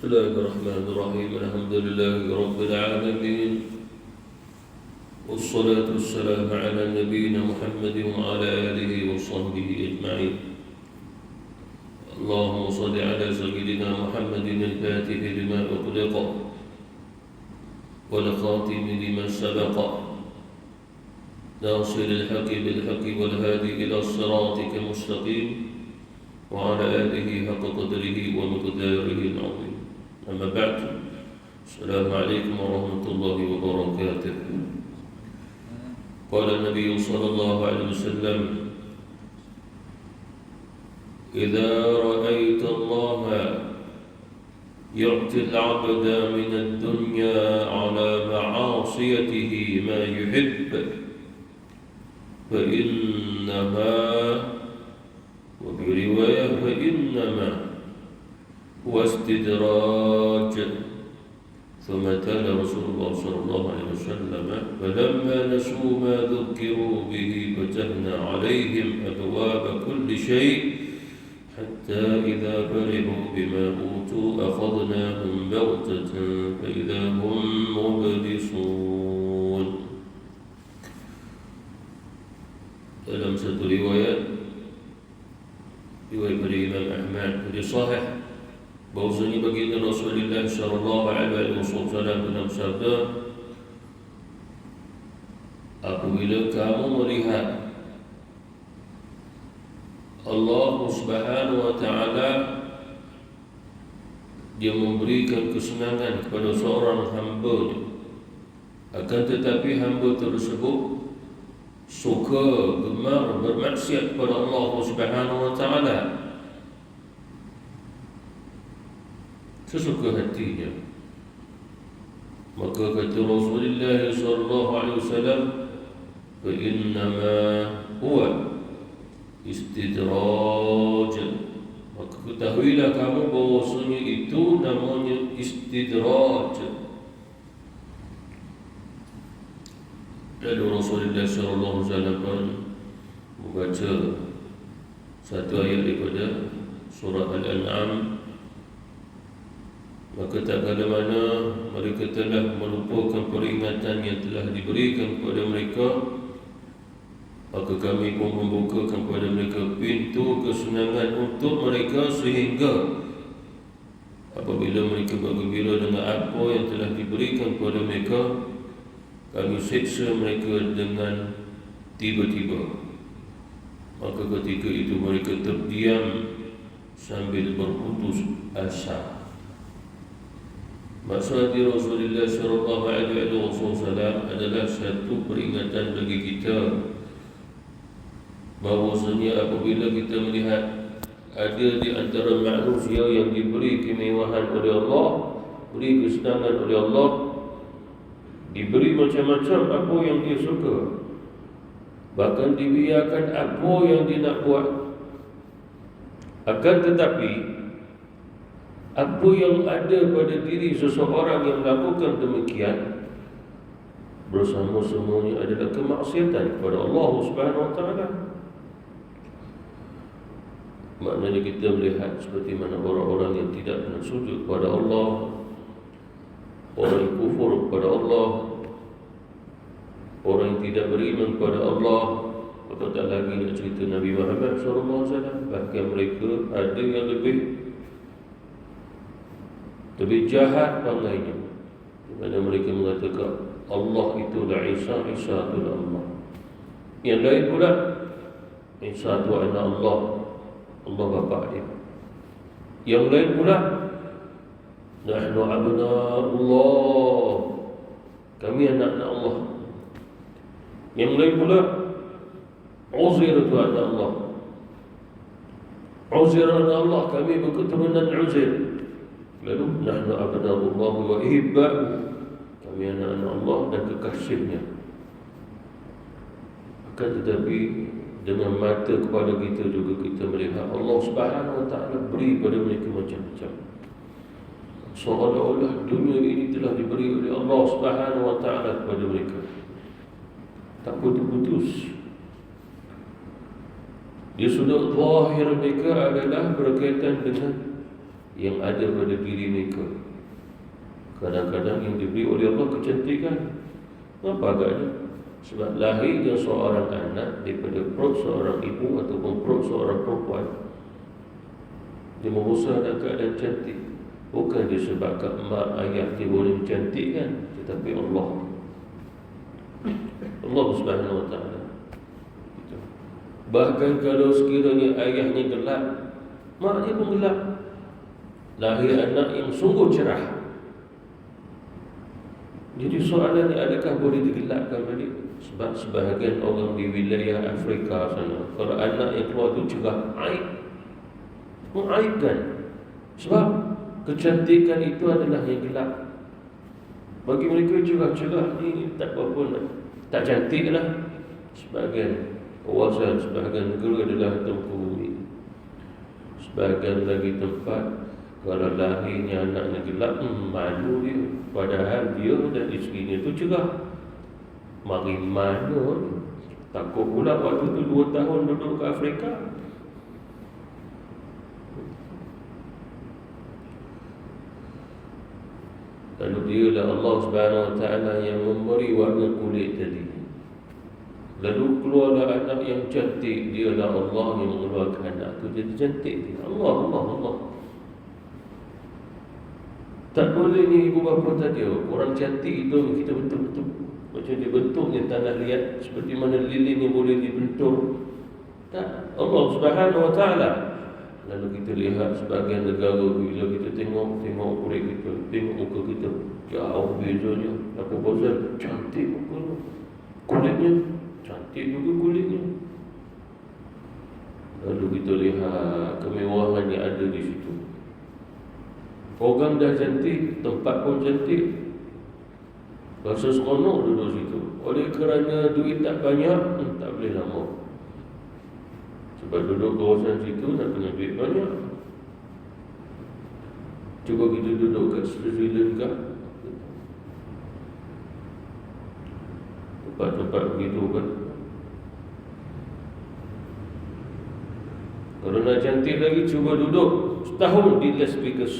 بسم الله الرحمن الرحيم الحمد لله رب العالمين والصلاة والسلام على نبينا محمد وعلى آله وصحبه أجمعين. اللهم صل على سيدنا محمد الفاتح لما أغلق والخاتم لما سبق ناصر الحق بالحق والهادي إلى صراطك المستقيم وعلى آله حق قدره ومقداره العظيم. أما بعد، السلام عليكم ورحمة الله وبركاته. قال النبي صلى الله عليه وسلم: إذا رأيت الله يعطي العبد من الدنيا على معاصيته ما يحب فإنما، وفي رواية فإنما هو استدراج. ثم تلا رسول الله صلى الله عليه وسلم: فلما نسوا ما ذكروا به فتحنا عليهم أبواب كل شيء حتى إذا فرحوا بما أوتوا أخذناهم بغتة فإذا هم مبلسون. Dalam satu riwayat dari Imam Ahmad dari Sahih, bahwasanya baginda Rasulullah sallallahu alaihi wasallam bersabda, apabila kamu melihat Allah Subhanahu wa taala dia memberikan kesenangan kepada seorang hamba-Nya, akan tetapi hamba tersebut suka gemar bermaksiat kepada Allah Subhanahu wa taala sesuka hatinya, maka kata Rasulullah sallallahu alaihi wasallam, fa innama huwa istidraj. Maka ketahuilah kamu bahwasanya itu namanya istidraj. Lalu Rasulullah sallallahu alaihi wasallam pun membaca satu ayat daripada surah Al-An'am. Maka tak kala mana mereka telah melupakan peringatan yang telah diberikan kepada mereka, maka kami pun membukakan kepada mereka pintu kesenangan untuk mereka, sehingga apabila mereka bergembira dengan apa yang telah diberikan kepada mereka, kami siksa mereka dengan tiba-tiba. Maka ketika itu mereka terdiam sambil berputus asa. Maksud Rasulullah sallallahu alaihi wasallam adalah satu peringatan bagi kita bahwasanya apabila kita melihat ada di antara manusia yang diberi kemewahan oleh Allah, diberi kesenangan oleh Allah, diberi macam-macam apa yang dia suka, bahkan dibiarkan apa yang dia nak buat, akan tetapi apa yang ada pada diri seseorang yang melakukan demikian bersama semuanya adalah kemaksiatan kepada Allah Subhanahu wa taala. Maknanya kita melihat seperti mana orang-orang yang tidak pernah sujud kepada Allah, orang yang kufur kepada Allah, orang yang tidak beriman kepada Allah, apatah lagi nak cerita Nabi Muhammad sallallahu alaihi wasallam. Bahkan mereka ada yang lebih jahat pangainya, di mana mereka mengatakan Allah itulah Isa, Isa itulah Allah. Yang lain pula, Isa itu anak Allah, Allah bapa dia. Yang lain pula, nahnu abna'ullah, kami anak-anak Allah. Yang lain pula, Uzair itu anak Allah, Uzair anak Allah, kami berketurunan Uzair. Lalu nahnu abna'ullah wa ihibba'u, kami anak-anak Allah dan kekasihnya. Akan tetapi dengan mata kepala kita juga kita melihat Allah Subhanahu wa taala beri pada mereka macam-macam, seolah-olah dunia ini telah diberi oleh Allah Subhanahu wa taala kepada mereka, tak putus-putus. Dia sudah zahir mereka adalah berkaitan dengan yang ada pada diri mereka. Kadang-kadang yang diberi oleh Allah kecantikan. Apa agaknya? Sebab lahirnya seorang anak daripada perut seorang ibu ataupun perut seorang perempuan, dia membesar dalam keadaan cantik. Bukan disebabkan mak ayah dia boleh mencantikkan, tetapi Allah Subhanahu wa ta'ala. Bahkan kalau sekiranya ayahnya gelap, mak dia pun gelap. Lahir anak yang sungguh cerah. Jadi soalan ni, adakah boleh digelapkan balik? Sebab sebahagian orang di wilayah Afrika sana, kalau anak yang keluar tu cerah, aib, mengaibkan. Sebab kecantikan itu adalah yang gelap. Bagi mereka cerah-cerah ni tak apa-apa lah, tak cantik lah. Sebahagian kawasan, sebahagian negara adalah tempat bumi. Sebahagian lagi tempat, kalau lahirnya anaknya gelap, malu dia. Padahal dia dan isterinya tu cerah. Mari mana? Takut pula waktu tu 2 tahun duduk ke Afrika. Lalu dialah Allah Subhanahu wa ta'ala yang memberi warna kulit tadi. Lalu keluarlah anak yang cantik. Dialah Allah yang mengeluarkan anak tu jadi cantik. Allah. Tak boleh ni ibu bapa tadi, orang cantik itu kita bentuk-bentuk macam dia bentuknya tanah liat, seperti mana lilin yang boleh dibentuk. Tak, Allah Subhanahu wa ta'ala. Lalu kita lihat sebagian negara, bila kita tengok kulit kita, tengok muka kita, jauh bezanya. Apa pasal? Cantik muka kulitnya, cantik juga kulitnya. Lalu kita lihat kemewahan yang ada di situ. Orang dah cantik, tempat pun cantik, rasa seronok duduk situ. Oleh kerana duit tak banyak, tak boleh lama. Sebab duduk kawasan situ nak kena duit banyak. Cuba kita duduk kat Sri Lanka, tempat-tempat begitu kan. Kalau nak cantik lagi, cuba duduk setahun di Las Vegas.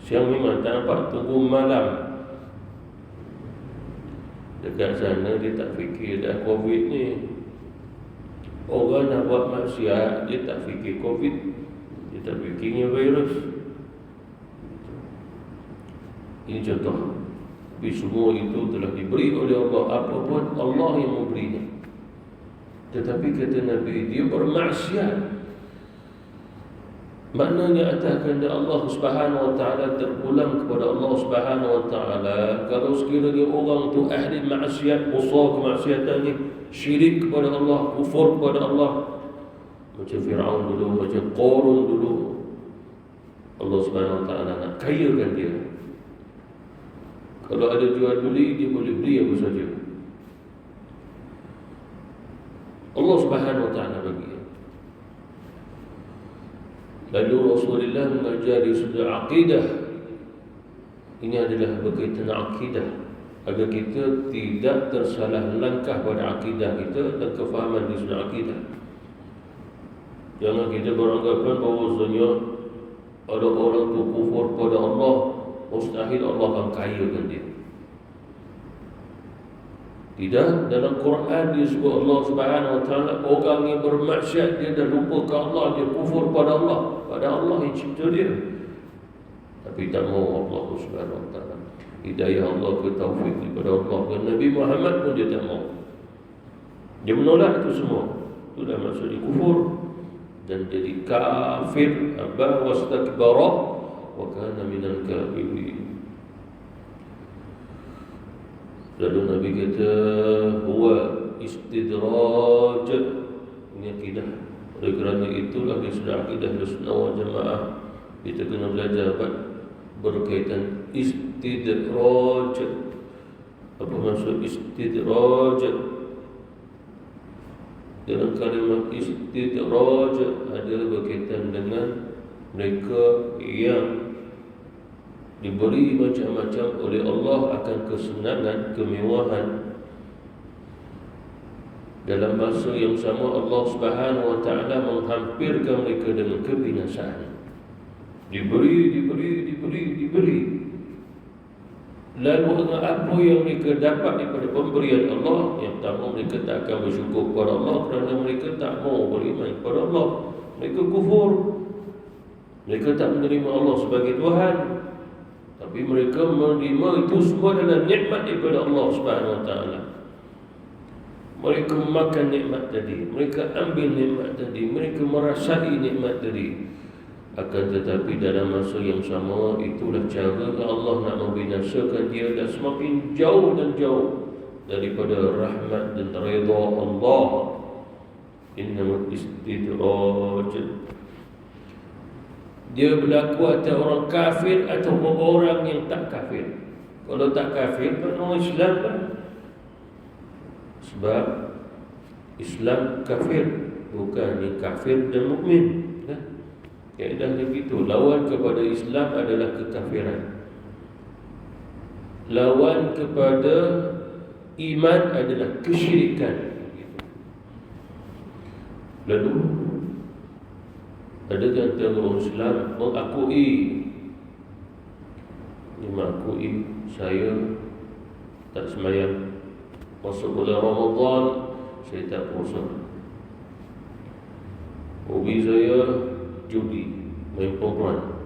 Siang memang tak nampak, tunggu malam. Dekat sana dia tak fikir dah Covid ni. Orang nak buat maksiat, dia tak fikir Covid, dia tak fikirnya virus. Ini contoh. Tapi semua itu telah diberi oleh Allah. Apa pun Allah yang memberinya. Tetapi kata Nabi, dia bermaksiat. Maknanya atas kehendak Allah Subhanahu wa ta'ala terpulang kepada Allah Subhanahu wa ta'ala. Kalau sekiranya orang tu ahli maksiat, besar kemaksiatannya, syirik kepada Allah, kufur kepada Allah, macam Fir'aun dulu, macam Qarun dulu, Allah Subhanahu wa ta'ala nak kayakan dia. Kalau ada jual beli, dia boleh beli apa saja. Allah Subhanahu wa ta'ala bagi. Lalu Rasulullah mengajari sudut akidah. Ini adalah berkaitan akidah, agar kita tidak tersalah langkah pada akidah kita dan kefahaman di sudut akidah. Jangan kita beranggapan bahawasanya ada orang tu kufur pada Allah, mustahil Allah akan kayakan dia. Tidak, dalam Quran disebut Allah Subhanahu wa ta'ala, orang yang bermaksiat, dia dah lupa ke Allah, dia kufur pada Allah, pada Allah yang cipta dia. Tapi tak mau Allah Subhanahu wa ta'ala hidayah Allah ke taufik daripada Allah. Dan Nabi Muhammad pun dia tak mau. Dia menolak itu semua. Itu dah maksud dia kufur dan jadi kafir. Aba wastakbara wa kana minal kafirin. Lalu Nabi kata, huwa istidraj. Ini akidah. Oleh kerana itulah di sudah akidah Sunnah wal Jamaah, kita kena belajar berkaitan istidraj. Apa maksud istidraj? Dalam kalimat istidraj ada berkaitan dengan mereka yang diberi macam-macam oleh Allah akan kesenangan, kemewahan, Dalam masa yang sama Allah Subhanahu wa taala menghampirkan mereka dengan kebinasaan. Diberi. Lalu apa yang mereka dapat daripada pemberian Allah? Yang pertama, mereka tak akan bersyukur kepada Allah kerana mereka tak mau beriman kepada Allah. Mereka kufur. Mereka tak menerima Allah sebagai Tuhan. Tapi mereka menerima itu semua adalah nikmat daripada Allah Subhanahu wa taala. Mereka makan nikmat tadi, mereka ambil nikmat tadi, mereka merasai nikmat tadi. Akan tetapi dalam masa yang sama, itulah cara Allah nak membinasakan dia dan semakin jauh dan jauh daripada rahmat dan redha Allah. Innamal istidraj. Dia berlaku atas orang kafir atau orang yang tak kafir. Kalau tak kafir, orang Islam kan? Sebab Islam kafir, bukannya kafir dan mukmin. Kaedahnya begitu. Lawan kepada Islam adalah kekafiran. Lawan kepada iman adalah kesyirikan. Lalu ada antara orang Islam mengakui saya tak sembahyang. Masuk bulan Ramadan saya tak puasa. Hobi saya judi, main perempuan.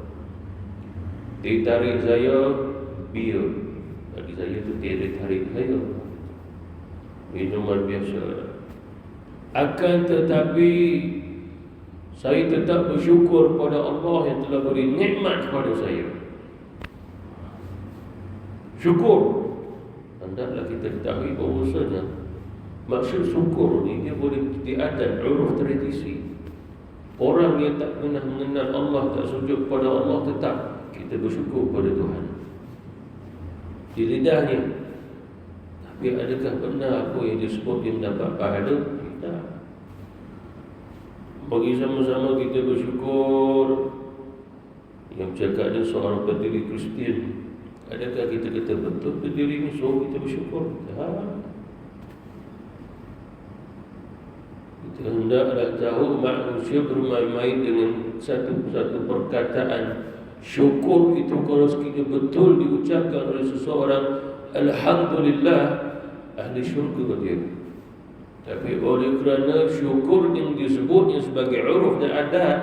Tarik saya bir. Bagi saya tu tiada tarik saya. Minuman biasa. Akan tetapi saya tetap bersyukur kepada Allah yang telah beri nikmat kepada saya. Syukur. Hendaklah kita ketahui bahawasanya maksud syukur ni dia boleh diadat uruf tradisi. Orang yang tak pernah mengenal Allah, tak sujud kepada Allah, tetap kita bersyukur kepada Tuhan di lidahnya. Tapi adakah benar apa yang disebut dia mendapat pahala? Tidak. Bagi sama-sama kita bersyukur. Yang bercakap dia seorang pendiri Kristian. Adakah kita kata betul pendiri ini suruh kita bersyukur? Kita hendaklah tahu manusia bermain-main dengan satu perkataan. Syukur itu kalau sekiranya betul diucapkan oleh seseorang, alhamdulillah, ahli syurga dia. Tapi oleh kerana syukur yang disebutnya sebagai uruf dan adat,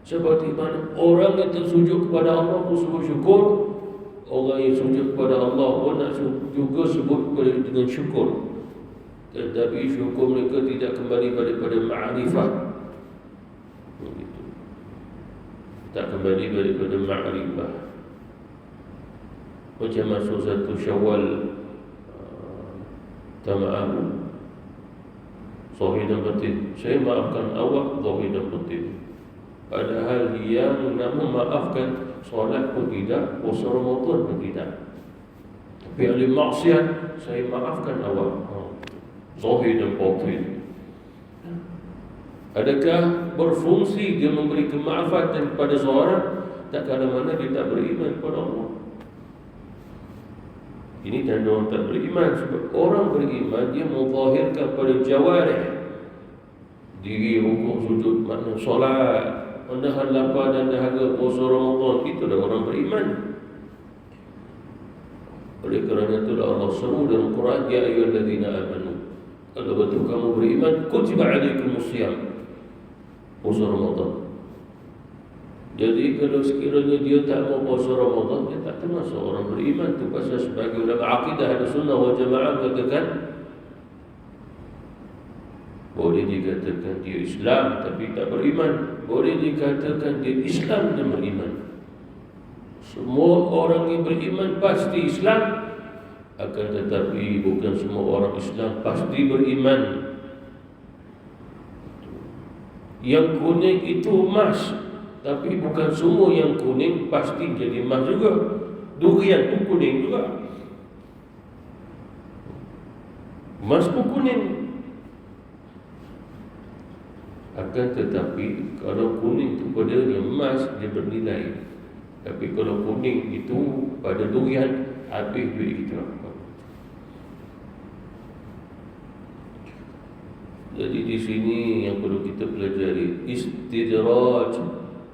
seperti mana orang yang tersujud kepada Allah pun sebut syukur, orang yang sujud kepada Allah pun nak juga sebut dengan syukur. Tetapi syukur mereka tidak kembali daripada ma'rifah. Begitu. Tak kembali daripada ma'rifah. Macam masuk satu Syawal, Tama'amu, zahir dan batin. Saya maafkan awak zahir dan batin. Padahal yang nama maafkan solat pun tidak, puasa Ramadan pun tidak. Tapi ahli maksiat, saya maafkan awak zahir dan batin. Adakah berfungsi dia memberi kemaafatan kepada seorang tak kala mana dia tak beriman kepada Allah? Ini tanda orang tak beriman. Sebab orang beriman dia menzahirkan pada jawarih, diri, rukuk, sujud, makna solat, menahan lapar dan dahaga, puasa Ramadan. Itulah orang beriman. Oleh kerana itulah Allah seru dalam Quran, ya ayyuhallazina amanu, kalau betul kamu beriman, kutiba alaikumusiyam, puasa Ramadan. Jadi kalau sekiranya dia tak mau puasa Ramadan, dia tak termasuk orang beriman. Itu pasal sebagai ulama akidah Ahlussunnah wal Jamaah katakan boleh dikatakan dia Islam tapi tak beriman, boleh dikatakan dia Islam dan beriman. Semua orang yang beriman pasti Islam, akan tetapi bukan semua orang Islam pasti beriman. Yang kuning itu emas, tapi bukan semua yang kuning pasti jadi emas juga. Durian pun kuning juga, emas pun kuning. Akan tetapi kalau kuning itu padanya emas, dia bernilai. Tapi kalau kuning itu pada durian, habis duit kita. Jadi di sini yang perlu kita pelajari istidraj,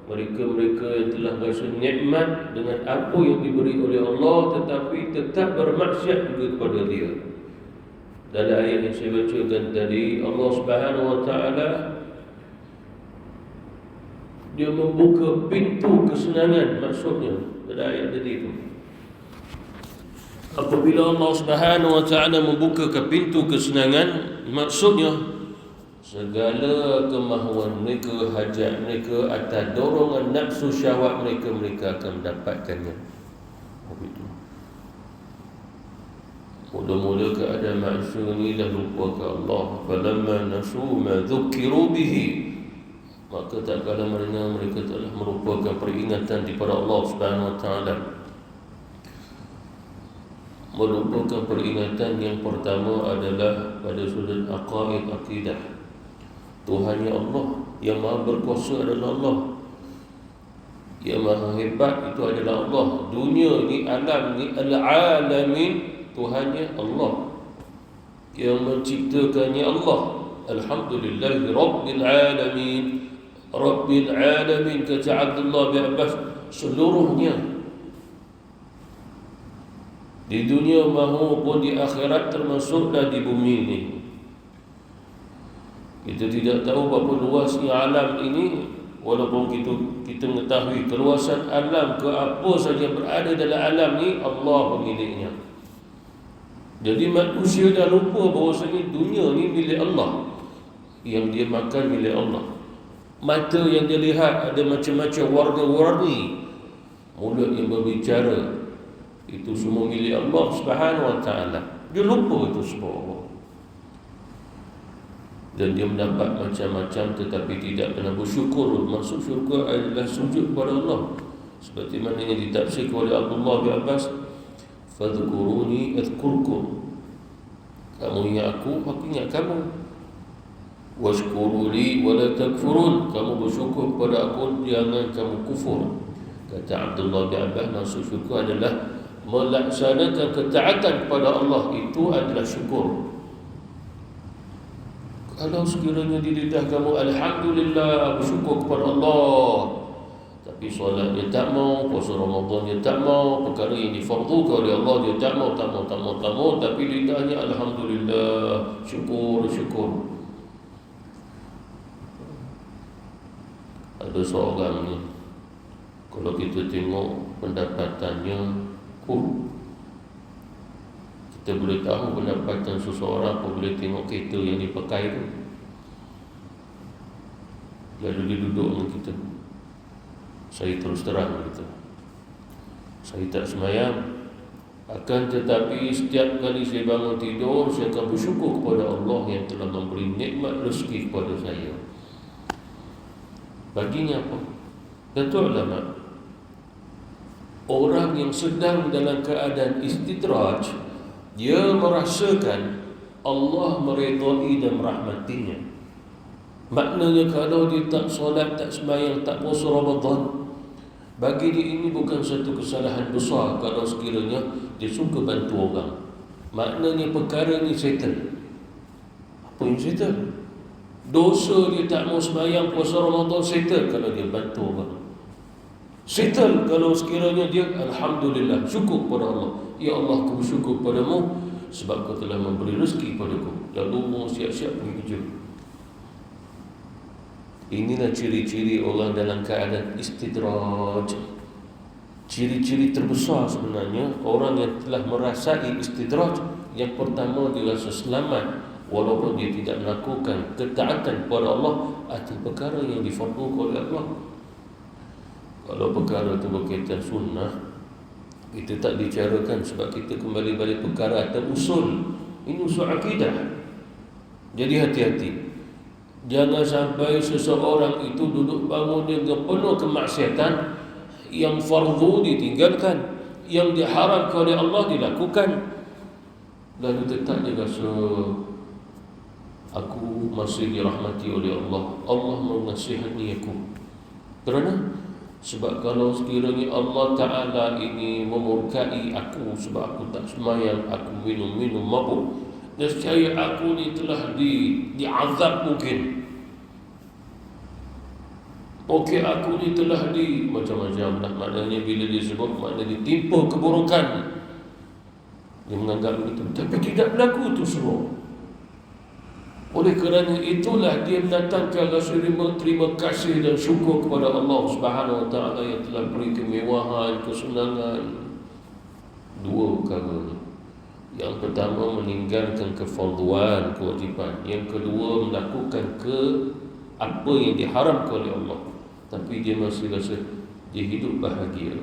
mereka-mereka yang telah rasa nikmat dengan apa yang diberi oleh Allah tetapi tetap bermaksiat juga kepada Dia. Dalam ayat yang saya bacakan tadi, Allah Subhanahu wa taala Dia membuka pintu kesenangan, maksudnya dalam ayat tadi itu. Apabila Allah Subhanahu wa taala membuka ke pintu kesenangan, maksudnya segala kemahuan mereka, hajat mereka, atas dorongan nafsu syahwat mereka, mereka akan mendapatkannya. Begitu. Mula-mula keadaan manusia ni dah lupa ke Allah. Falamma nasu ma dzukiru bihi, maka tak kala mereka telah merupakan peringatan daripada Allah Subhanahu wa taala. Merupakan peringatan yang pertama adalah pada sudut aqaid, akidah. Tuhannya Allah, yang maha berkuasa adalah Allah, yang maha hebat itu adalah Allah. Dunia ni, alam ni, al-alamin, Tuhannya Allah, yang menciptakannya Allah. Alhamdulillahi Rabbil Alamin. Rabbil Alamin, kata Abdullah bin Abbas, seluruhnya di dunia maupun di akhirat, termasuklah di bumi ini. Kita tidak tahu berapa luasnya alam ini, walaupun kita mengetahui keluasan alam ke apa saja berada dalam alam ni, Allah pemiliknya. Jadi manusia dah lupa bahawasanya dunia ni milik Allah, yang dia makan milik Allah. Mata yang dia lihat ada macam-macam warna-warni, mulut yang berbicara, itu semua milik Allah Subhanahu wa taala. Dia lupa itu semua Allah. Dan dia mendapat macam-macam tetapi tidak pernah bersyukur. Maksud syukur adalah sujud kepada Allah, seperti mana yang ditafsir oleh Abdullah bin Abbas, fadhkuruni adhkurkum, kamu ingat aku ingat kamu. Washkuru li wa la takfurun, kamu bersyukur kepada aku, jangan kamu kufur. Kata Abdullah bin Abbas, maksud syukur adalah melaksanakan ketaatan kepada Allah, itu adalah syukur. Kalau sekiranya di lidah kamu alhamdulillah, bersyukur kepada Allah, tapi solatnya tak mau, puasa Ramadannya tak mau, perkara yang difardukan oleh Allah dia tak mau, tapi lidahnya alhamdulillah, syukur. Ada seorang ni, kalau kita tengok pendapatannya, kita boleh tahu pendapatan seseorang apabila tengok kereta yang dipakai tu. Lalu dia duduk dengan kita. Saya terus terang kata, saya tak sembahyang, akan tetapi setiap kali saya bangun tidur, saya akan bersyukur kepada Allah yang telah memberi nikmat rezeki kepada saya. Baginya apa? Kata ulama, orang yang sedang dalam keadaan istidraj, dia merasakan Allah meredai dan merahmatinya. Maknanya kalau dia tak solat, tak sembahyang, tak puasa Ramadan, bagi dia ini bukan satu kesalahan besar kalau sekiranya dia suka bantu orang. Maknanya perkara ini settle. Apa yang settle? Dosa dia tak mau sembahyang, puasa Ramadan, settle kalau dia bantu orang. Settle kalau sekiranya dia alhamdulillah, syukur kepada Allah. Ya Allah, aku bersyukur padamu sebab kau telah memberi rezeki padaku. Lalu mau siap-siap pergi kerja. Inilah ciri-ciri orang dalam keadaan istidraj. Ciri-ciri terbesar sebenarnya orang yang telah merasai istidraj, yang pertama dia rasa selamat walaupun dia tidak melakukan ketaatan kepada Allah atas perkara yang difardukan oleh Allah. Kalau perkara itu berkaitan sunnah, kita tak bicarakan sebab kita kembali balik perkara atas usul. Ini usul akidah. Jadi hati-hati. Jangan sampai seseorang itu duduk bangun dengan penuh kemaksiatan, yang fardu ditinggalkan, yang diharamkan oleh Allah dilakukan, lalu tetap dia rasa aku masih dirahmati oleh Allah, Allah mengasihani aku. Kerana sebab kalau sekiranya Allah Ta'ala ini memurkai aku sebab aku tak sembahyang, aku minum mabuk, Nescaya aku ni telah diazab mungkin. Okey, aku ni telah macam-macam lah. Maknanya bila dia sebut, maknanya ditimpa keburukan. Dia menganggap itu, tapi tidak berlaku itu semua. Oleh kerana itulah dia mendatangkan rasa terima kasih dan syukur kepada Allah Subhanahu Wa Taala yang telah beri kemewahan, kesenangan. Dua perkara. Yang pertama, meninggalkan kefarduan, kewajipan. Yang kedua, melakukan apa yang diharamkan oleh Allah. Tapi dia masih rasa dia hidup bahagia,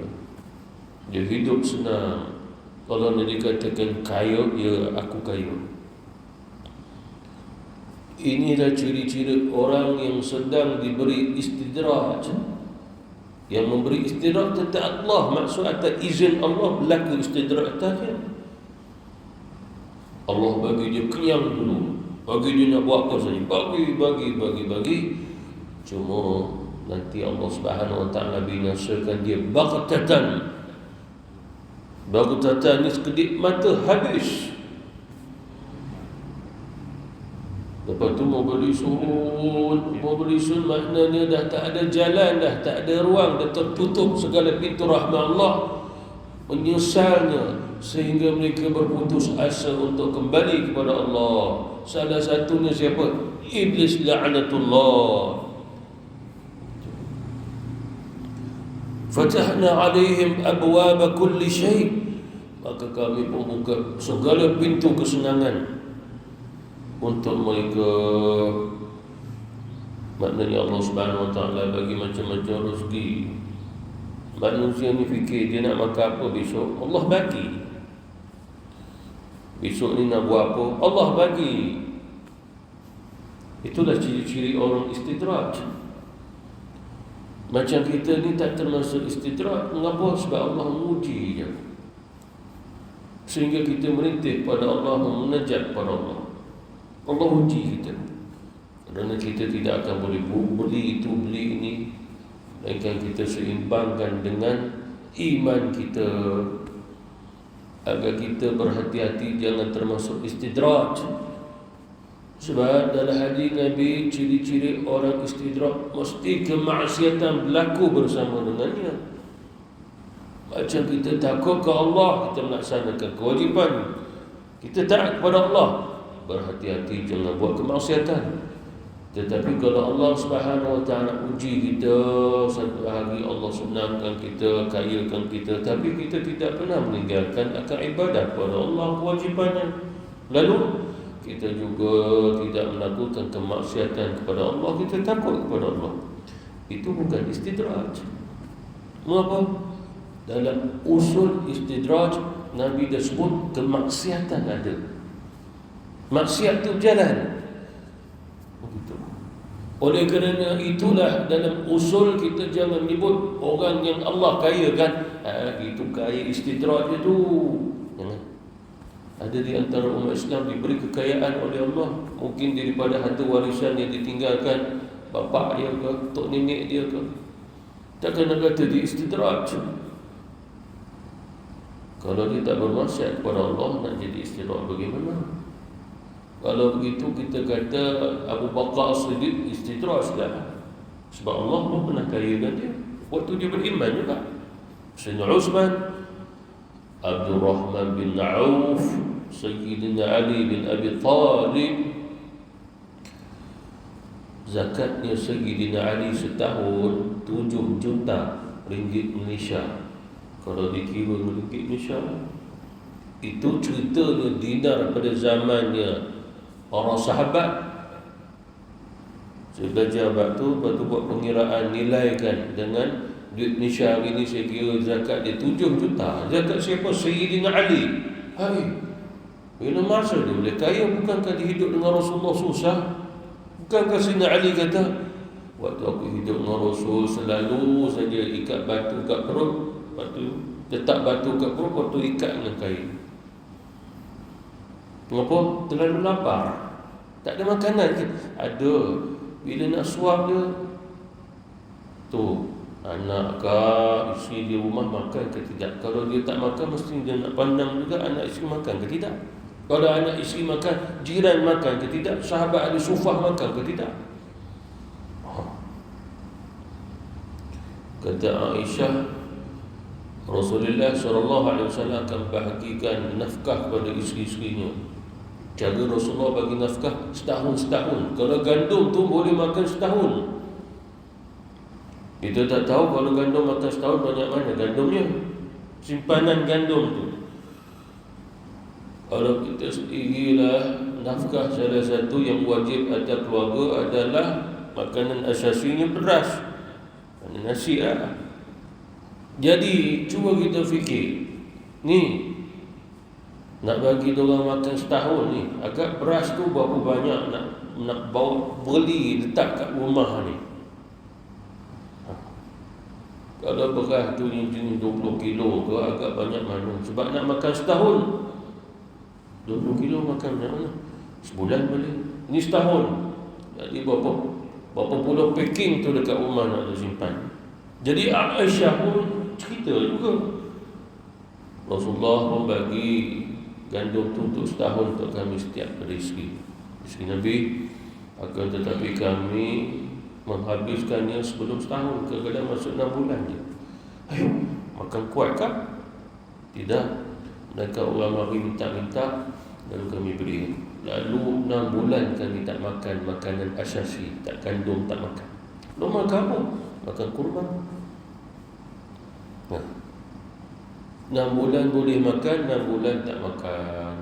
dia hidup senang. Kalau dia dikatakan kaya, ya aku kaya. Inilah ciri-ciri orang yang sedang diberi istidraj. Yang memberi istidraj tentang Allah, maksud atas izin Allah berlaku istidraj atasnya. Allah bagi dia kenyang dulu, bagi dia nak buat apa saja, bagi. Cuma nanti Allah Subhanahu Wa Taala binasakan dia baghtatan. Baghtatan ni sekedip mata habis. Lepas tu mau beli sun maknanya dah tak ada jalan, dah tak ada ruang, dah tertutup segala pintu rahmat Allah. Menyesalnya sehingga mereka berputus asa untuk kembali kepada Allah. Salah satunya siapa? Iblis la'natullah. Fatahna alaihim abwaba kulli syai', maka kami membuka segala pintu kesenangan untuk mereka. Maknanya Allah Subhanahu Wa Taala bagi macam-macam rezeki. Manusia ni fikir dia nak makan apa besok, Allah bagi. Besok ni nak buat apa, Allah bagi. Itulah ciri-ciri orang istidraj. Macam kita ni tak termasuk istidraj. Mengapa? Sebab Allah menguji je, sehingga kita merintih pada Allah, menajat pada Allah. Allah uji kita, kerana kita tidak akan boleh beli itu, beli ini. Melainkan kita seimbangkan dengan iman kita, agar kita berhati-hati jangan termasuk istidraj. Sebab dalam hadis Nabi, ciri-ciri orang istidraj mesti kemaksiatan berlaku bersama dengannya. Macam kita takut ke Allah, kita melaksanakan kewajipan, kita taat kepada Allah, berhati-hati jangan buat kemaksiatan. Tetapi kalau Allah Subhanahu Wa Taala uji kita, satu hari Allah senangkan kita, kayakan kita, tapi kita tidak pernah meninggalkan akan ibadat kepada Allah, kewajipannya. Lalu kita juga tidak melakukan kemaksiatan kepada Allah, kita takut kepada Allah. Itu bukan istidraj. Mengapa? Dalam usul istidraj, Nabi dah sebut kemaksiatan ada. Maksiat itu jalan. Begitu. Oleh kerana itulah dalam usul kita jangan menyebut orang yang Allah kayakan, itu kaya istidraj itu. Jangan. Ada di antara umat Islam diberi kekayaan oleh Allah, mungkin daripada harta warisan yang ditinggalkan bapa dia ke, tok nenek dia ke. Takkan nak kata dia istidraj. Kalau dia tak bermaksiat kepada Allah, nak jadi istidraj bagaimana? Kalau begitu kita kata Abu Bakar As-Siddiq istidraj dah. Sebab Allah pun pernah kayakan dia waktu dia beriman juga. Sayyidina Utsman, Abdul Rahman bin Auf, Sayyidina Ali bin Abi Talib. Zakatnya Sayyidina Ali setahun 7 juta ringgit Malaysia. Kalau dikira ringgit Malaysia, itu ceritanya dinar pada zamannya para sahabat. Saya belajar waktu buat pengiraan, nilaikan dengan duit Malaysia hari ni, saya kira zakat dia 7 juta. Zakat siapa? Sayyidina Ali. Hai, bila masa dia boleh kaya? Bukankah dia hidup dengan Rasulullah susah? Bukankah Sayyidina Ali kata, waktu aku hidup dengan Rasul selalu saja ikat batu kat perut, lepas tu letak batu kat perut, lepas tu ikat dengan kain. Mengapa? Terlalu lapar, tak ada makanan ke? Ada. Bila nak suap dia, tu anak ke isteri di rumah makan ke tidak. Kalau dia tak makan, mesti dia nak pandang juga anak isteri makan ke tidak. Kalau anak isteri makan, jiran makan ke tidak? Sahabat ahli sufah makan ke tidak? Kata Aisyah, Rasulullah SAW akan bahagikan nafkah kepada isteri-isterinya. Cara Rasulullah bagi nafkah setahun-setahun. Kalau gandum tu boleh makan setahun. Kita tak tahu kalau gandum makan setahun banyak mana gandumnya. Simpanan gandum tu. Kalau kita sendirilah, nafkah salah satu yang wajib atas keluarga adalah makanan asasinya beras, nasi lah. Jadi cuba kita fikir, ni nak bagi orang makan setahun ni, agak beras tu berapa banyak nak bawa beli letak kat rumah ni. Kalau beras tu ni 20 kilo ke, agak banyak mana. Sebab nak makan setahun, 20 kilo makan macam mana? Sebulan boleh. Ini setahun. Jadi berapa puluh packing tu dekat rumah nak simpan. Jadi Aisyah pun cerita juga, Rasulullah pun bagi gandum tu untuk setahun untuk kami setiap isteri Nabi. Akan tetapi kami menghabiskannya sebelum setahun. Kadang-kadang masuk 6 bulan je. Ayo, makan kuat kah? Tidak. Mereka orang mari minta-minta, lalu kami beri. Lalu 6 bulan kami tak makan makanan asasi, tak gandum, tak makan. Normal kamu makan kurban. 6 bulan boleh makan, 6 bulan tak makan.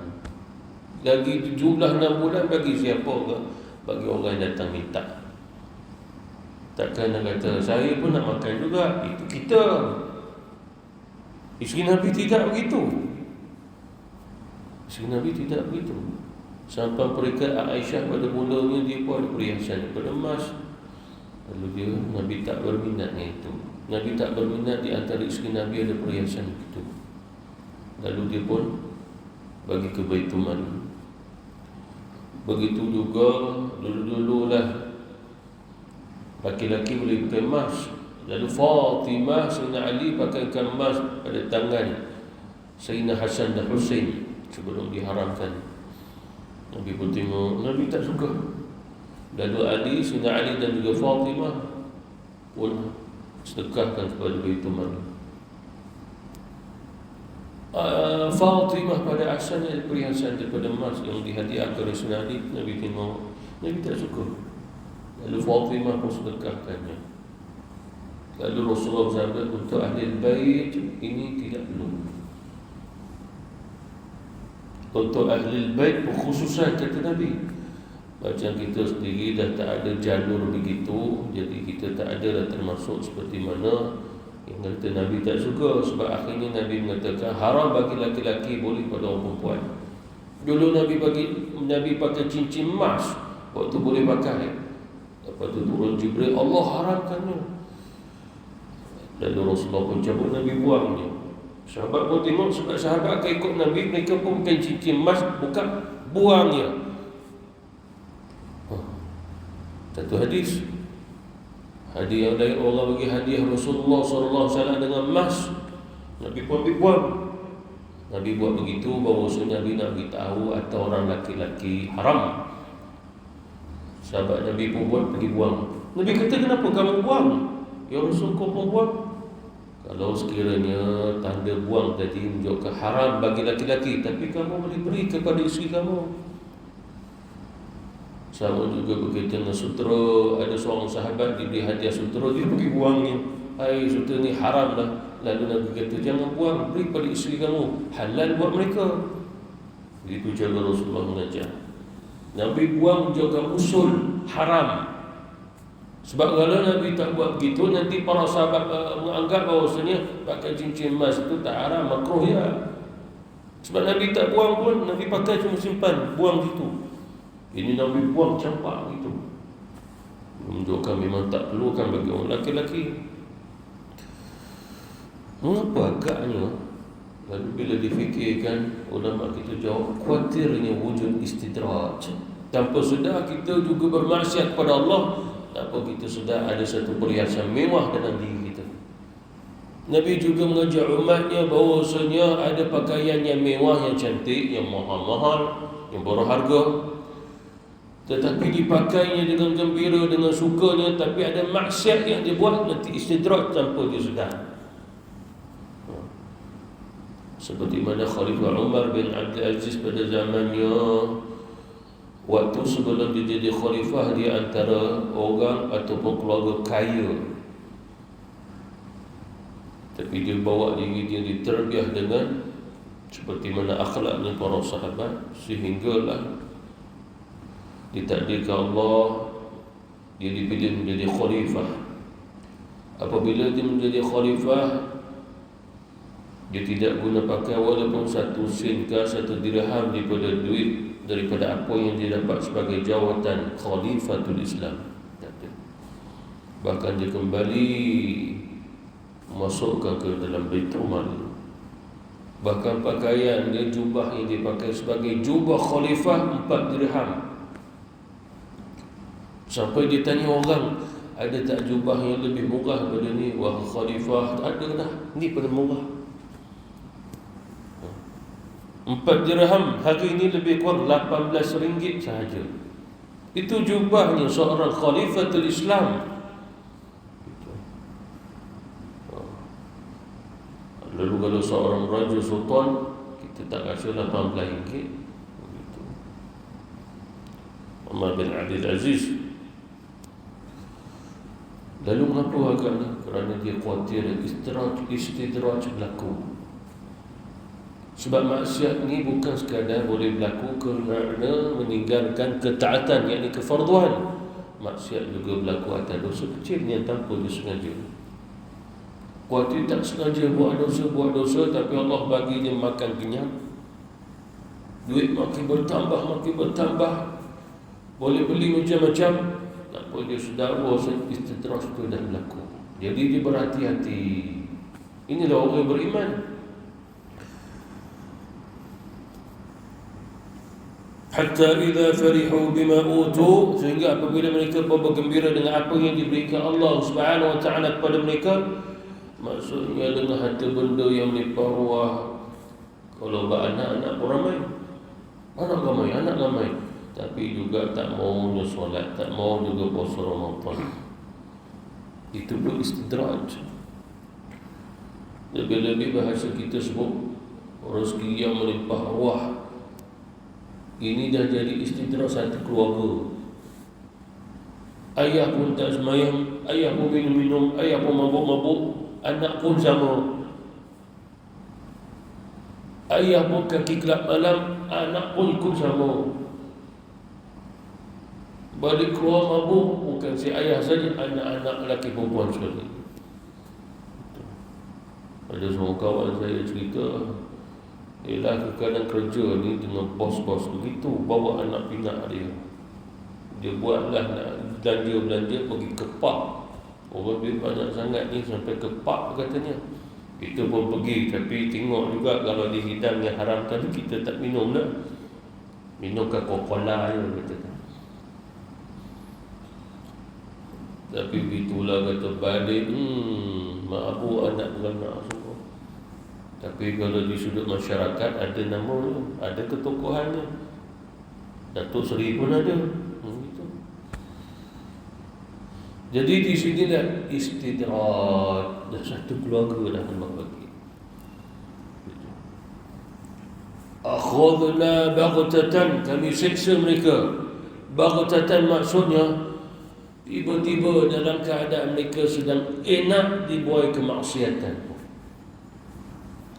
Lagi jumlah 6 bulan bagi siapa ke? Bagi orang yang datang minta. Takkan nak kata saya pun nak makan juga. Itu kita. Isteri Nabi tidak begitu. Isteri Nabi tidak begitu. Sampai peringkat Aisyah pada mulanya dia pun ada perhiasan daripada emas. Lalu dia, Nabi tak berminat dengan itu. Nabi tak berminat di antara isteri Nabi ada perhiasan begitu. Lalu dia pun bagi ke Baitul Mal. Begitu juga dulu-dulu lah laki-laki boleh pakai emas. Lalu Fatimah, Sayyidina Ali pakaikan emas pada tangan Sayyidina Hasan dan Husain sebelum diharamkan. Nabi pun tengok, Nabi tak suka. Lalu Ali, Sayyidina Ali dan juga Fatimah pun sedekahkan kepada Baitul Mal. Fatimah pada asalnya perhiasan daripada emas yang dihadiahkan oleh Sayyidina Ali. Nabi tengok, Nabi tak suka. Lalu Fatimah pun sedekahkannya. Lalu Rasulullah bersabda, untuk ahli bait ini tidak perlu. Untuk ahli bait khususan kata Nabi. Macam kita sendiri dah tak ada jalur begitu, jadi kita tak ada dah termasuk seperti mana yang kata Nabi tak suka. Sebab akhirnya Nabi mengatakan haram bagi laki-laki, boleh pada orang perempuan. Dulu Nabi pakai cincin emas, waktu boleh pakai. Lepas tu turun Jibril, Allah haramkannya. Lalu Rasulullah pun cabut, Nabi buangnya. Sahabat pun tengok, sebab sahabat akan ikut Nabi, mereka pun bukan cincin emas, bukan, buangnya. Satu hadis yang lain, Allah bagi hadiah Rasulullah SAW dengan emas, Nabi pun ambil buang. Nabi buat begitu bahawa Nabi nak beritahu atau orang laki-laki haram. Sahabat Nabi pun buat, pergi buang. Nabi kata, kenapa kamu buang? Ya Rasul, kau pun buang. Kalau sekiranya tanda buang tadi menunjukkan haram bagi laki-laki, tapi kamu boleh beri kepada isteri kamu. Sama juga berkaitan dengan sutera. Ada seorang sahabat diberi hadiah sutera, dia pergi buangnya. Hai, sutera ni haram lah. Lalu Nabi kata, jangan buang, beri pada isteri kamu, halal buat mereka. Begitu cara Rasulullah mengajar. Nabi buang juga usul haram. Sebab kalau Nabi tak buat begitu, nanti para sahabat menganggap bahawasanya pakai cincin emas itu tak haram, makruh ya. Sebab Nabi tak buang pun, Nabi pakai cuma simpan, buang situ. Ini Nabi buang campak gitu, menunjukkan memang tak perlukan bagi orang laki-laki. Mengapa agaknya? Lalu bila difikirkan, ulama kita jawab, khawatirnya wujud istidraj. Tanpa sedar kita juga bermaksiat kepada Allah. Tanpa kita sedar ada satu perhiasan mewah dalam diri kita. Nabi juga mengajak umatnya bahawasanya ada pakaian yang mewah, yang cantik, yang mahal-mahal, yang berharga, tetapi dipakainya dengan gembira, dengan sukanya, tapi ada maksiat yang dia buat, nanti istidraj tanpa dia sedar. Seperti mana Khalifah Umar bin Abdul Aziz pada zamannya, waktu sebelum dia jadi khalifah, dia antara orang ataupun keluarga kaya, tapi dia bawa diri dia diterbiah dengan seperti mana akhlaknya para sahabat, sehinggalah ditakdirkan Allah dia dipilih menjadi khalifah. Apabila dia menjadi khalifah, dia tidak guna pakai walaupun 1 sen ke 1 dirham daripada duit, daripada apa yang dia dapat sebagai jawatan Khalifatul Islam. Bahkan dia kembali masukkan ke dalam Baitul Mal. Bahkan pakaian dia, jubah yang dia pakai sebagai jubah khalifah, 4 dirham. Sampai dia tanya orang, ada tak jubah yang lebih murah daripada ni wahai khalifah? Tak ada dah, ni paling murah. 4 dirham hari ini lebih kurang RM18 sahaja. Itu jubahnya seorang Khalifatul Islam. Lalu kalau seorang raja sultan, kita tak rasa RM18. Umar bin Abdul Aziz. Lalu mengapa agaknya? Kerana dia khawatir istidraj berlaku. Sebab maksiat ni bukan sekadar boleh berlaku kerana meninggalkan ketaatan, yakni kefarduan. Maksiat juga berlaku atas dosa kecil yang tanpa disengaja. Waktu tak sengaja buat dosa, tapi Allah bagi dia makan kenyang, duit makin bertambah, boleh beli macam-macam, tak boleh dia sedar bahawa istidraj itu dah berlaku. Jadi dia berhati-hati. Inilah orang beriman. Hatta idza farihu bima utu, sehingga apabila mereka bergembira dengan apa yang diberikan Allah Subhanahu wa taala kepada mereka, maksudnya dengan harta benda yang melimpah ruah. Kalau anak-anak pun ramai, anak ramai, tapi juga tak mau solat, tak mau juga puasa Ramadan. Itu pun istidraj. Lebih-lebih bahasa kita sebut rezeki yang melimpah ruah. Ini dah jadi istidraj satu keluarga. Ayah pun tak semayang, ayah pun minum-minum, ayah pun mabuk-mabuk, anak pun sama. Ayah pun kaki kelab malam, anak pun ikut sama. Balik keluar mabuk, bukan si ayah saja, anak-anak lelaki perempuan sekali. Ada seorang kawan saya cerita, ialah kadang kerja ni dengan bos-bos begitu, bawa anak pinak dia. Dia buatlah nak belanja pergi ke park. Orang duit banyak sangat ni sampai ke park katanya. Kita pun pergi, tapi tengok juga kalau dia hidang yang haram tadi, kita tak minum dah. Minum Coca-Cola je kata. Tapi begitulah kata balik, mabuk anak beranak semua. Tapi kalau di sudut masyarakat ada nama, ada ketokohannya. Datuk Seri pun ada. Gitu. Jadi di sinilah istidraj. Dah satu keluarga dah Allah bagi. Akhadna baghtatan, kami seksa mereka. Baghtatan maksudnya tiba-tiba dalam keadaan mereka sedang enak dibuai kemaksiatan.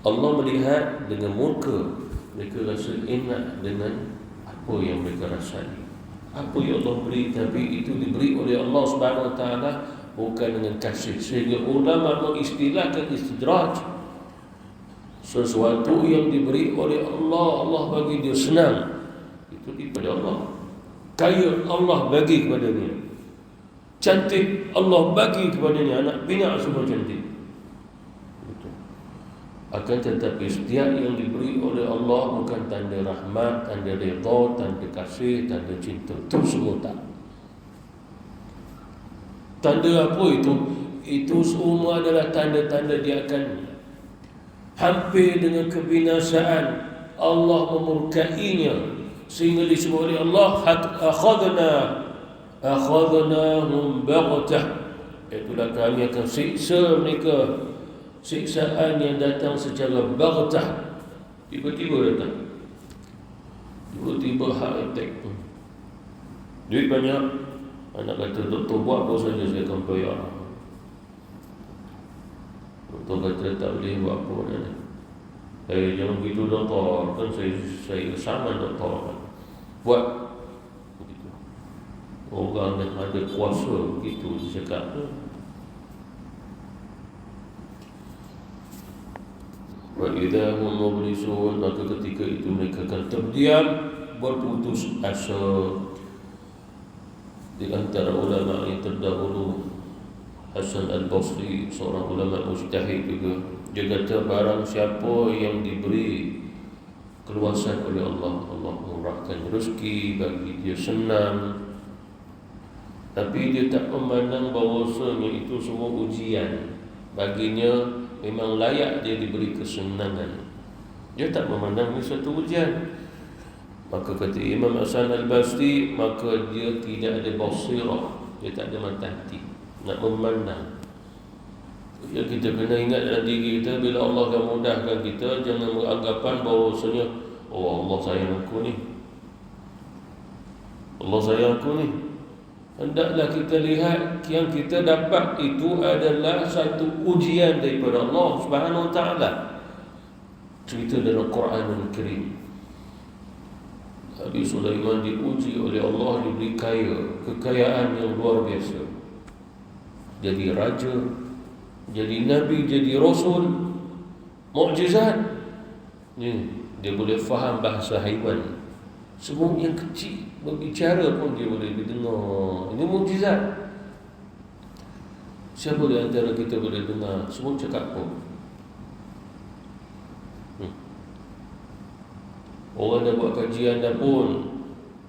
Allah melihat dengan murka, mereka rasa enak dengan apa yang mereka rasai. Apa yang Allah beri, tapi itu diberi oleh Allah Subhanahu Wa Taala, bukan dengan kasih. Sehingga ulama mengistilahkan istidraj, sesuatu yang diberi oleh Allah, Allah bagi dia senang, itu daripada Allah. Kaya, Allah bagi kepada dia. Cantik, Allah bagi kepada dia. Anak pinak semua cantik. Akan tetapi setiap yang diberi oleh Allah bukan tanda rahmat, tanda redha, tanda kasih, tanda cinta. Itu semua tak. Tanda apa itu? Itu semua adalah tanda-tanda dia akan hampir dengan kebinasaan. Allah memurkainya sehingga disebut oleh Allah akhadnahum baghtah, itulah kami akan siksa mereka, siksaan yang datang secara baghtah, tiba-tiba datang, tiba-tiba heart attack. Duit banyak, anak kata doktor buat apa saja saya akan bayar. Doktor kata tak boleh buat apa dah. Jangan begitu doktor, kan saya sama doktor. Buat begitu. Orang yang ada kuasa begitu cakap. Wa idza hum mublisun, maka ketika itu mereka akan terdiam, berputus asa. Di antara ulama yang terdahulu, Hasan Al-Basri, seorang ulama mujtahid juga, dia kata barang siapa yang diberi keluasan oleh Allah, Allah murahkan rezeki bagi dia, senang, tapi dia tak memandang bahawasanya itu semua ujian baginya, memang layak dia diberi kesenangan, dia tak memandang ini satu ujian. Maka kata Imam Hasan Al-Basri, maka dia tidak ada basirah, dia tak ada mata hati nak memandang. Ya, kita kena ingat dalam diri kita, bila Allah akan mudahkan kita, jangan beranggapan bahawasanya oh Allah sayang aku ni, Allah sayang aku ni. Hendaklah kita lihat yang kita dapat itu adalah satu ujian daripada Allah Subhanahu Wa Taala. Cerita dalam Quran Al-Karim, Nabi Sulaiman diuji oleh Allah, diberi kekayaan yang luar biasa, jadi raja, jadi nabi, jadi rasul, mukjizat. Dia boleh faham bahasa haiwan, semut yang kecil berbicara pun dia boleh dengar. Ini mukjizat. Siapa di antara kita boleh dengar semut cakap pun? Orang dah buat kajian dah pun,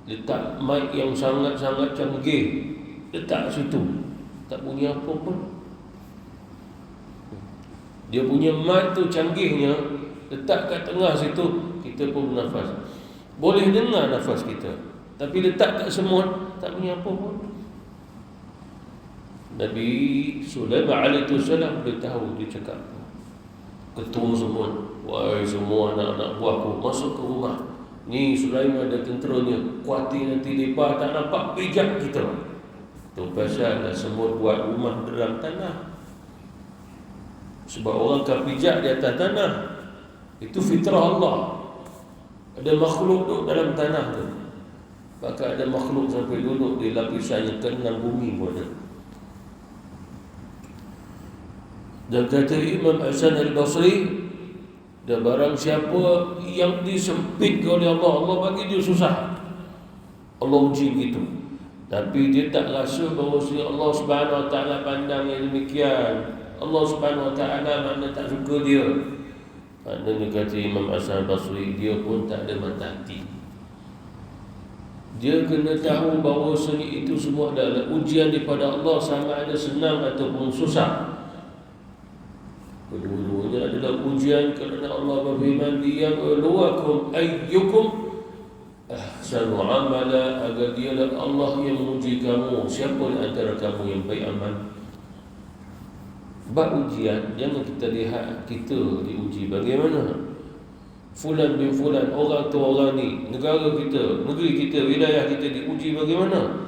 letak mic yang sangat-sangat canggih, letak situ, tak bunyi apa pun. Dia punya mic tu canggihnya, letak kat tengah situ, kita pun bernafas, boleh dengar nafas kita. Tapi letak kat semut, tak bunyi apa pun. Nabi Sulaiman alaihi salam boleh tahu dia cakap. Ketua semut, wahai semua anak-anak buahku, masuk ke rumah. Ni Sulaiman ada tenteranya, kuatir nanti mereka tak nampak pijak kita. Tu pasal semut buat rumah dalam tanah, sebab orang akan pijak di atas tanah. Itu fitrah Allah. Ada makhluk duduk dalam tanah tu, bahkan ada makhluk sampai duduk di lapisan yang ke-6 bumi pun ada. Dan kata Imam Hasan Al-Basri, dan barang siapa yang disempitkan oleh Allah, Allah bagi dia susah, Allah uji begitu, tapi dia tak rasa bahawa Allah Subhanahu Wa Taala pandang yang demikian. Allah Subhanahu Wa Taala mana tak suka dia. Maknanya kata Imam Hasan Al-Basri, dia pun tak ada mata hati. Dia kena tahu bahawa itu semua adalah ujian daripada Allah, sama ada senang ataupun susah. Kedua-duanya adalah ujian, kerana Allah berfirman, liyabluwakum ayyukum ahsanu amala, agar dialah Allah yang menguji kamu, siapa di antara kamu yang baik amal. Bab ujian, jangan kita lihat kita diuji bagaimana. Fulan bin fulan, orang tu orang ni, negara kita, negeri kita, wilayah kita diuji bagaimana.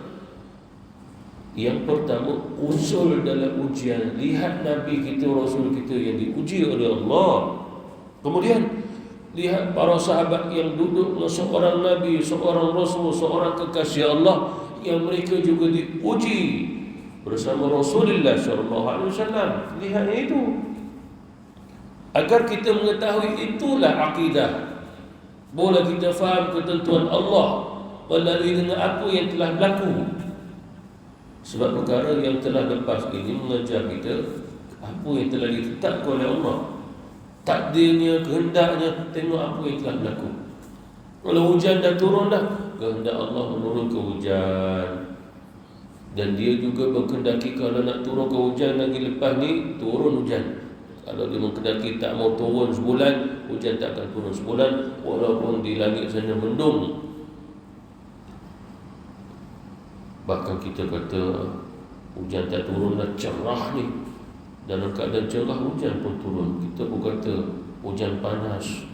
Yang pertama, usul dalam ujian, lihat Nabi kita, Rasul kita yang diuji oleh Allah. Kemudian lihat para sahabat yang duduk dengan seorang Nabi, seorang Rasul, seorang kekasih Allah, yang mereka juga diuji bersama Rasulullah SAW. Lihat itu, agar kita mengetahui itulah akidah. Boleh kita faham ketentuan Allah melalui dengan apa yang telah berlaku. Sebab perkara yang telah lepas ini mengajar kita apa yang telah ditetapkan oleh Allah, takdirnya, kehendaknya. Tengok apa yang telah berlaku. Kalau hujan dah turun dah, kehendak Allah menurun ke hujan. Dan dia juga berkendaki kalau nak turun ke hujan lagi lepas ni, turun hujan. Kalau dia berkendaki tak mau turun sebulan, hujan tak akan turun sebulan, walaupun di langit sana mendung. Bahkan kita kata hujan tak turun dah cerah ni, dalam keadaan cerah hujan pun turun. Kita pun kata hujan panas.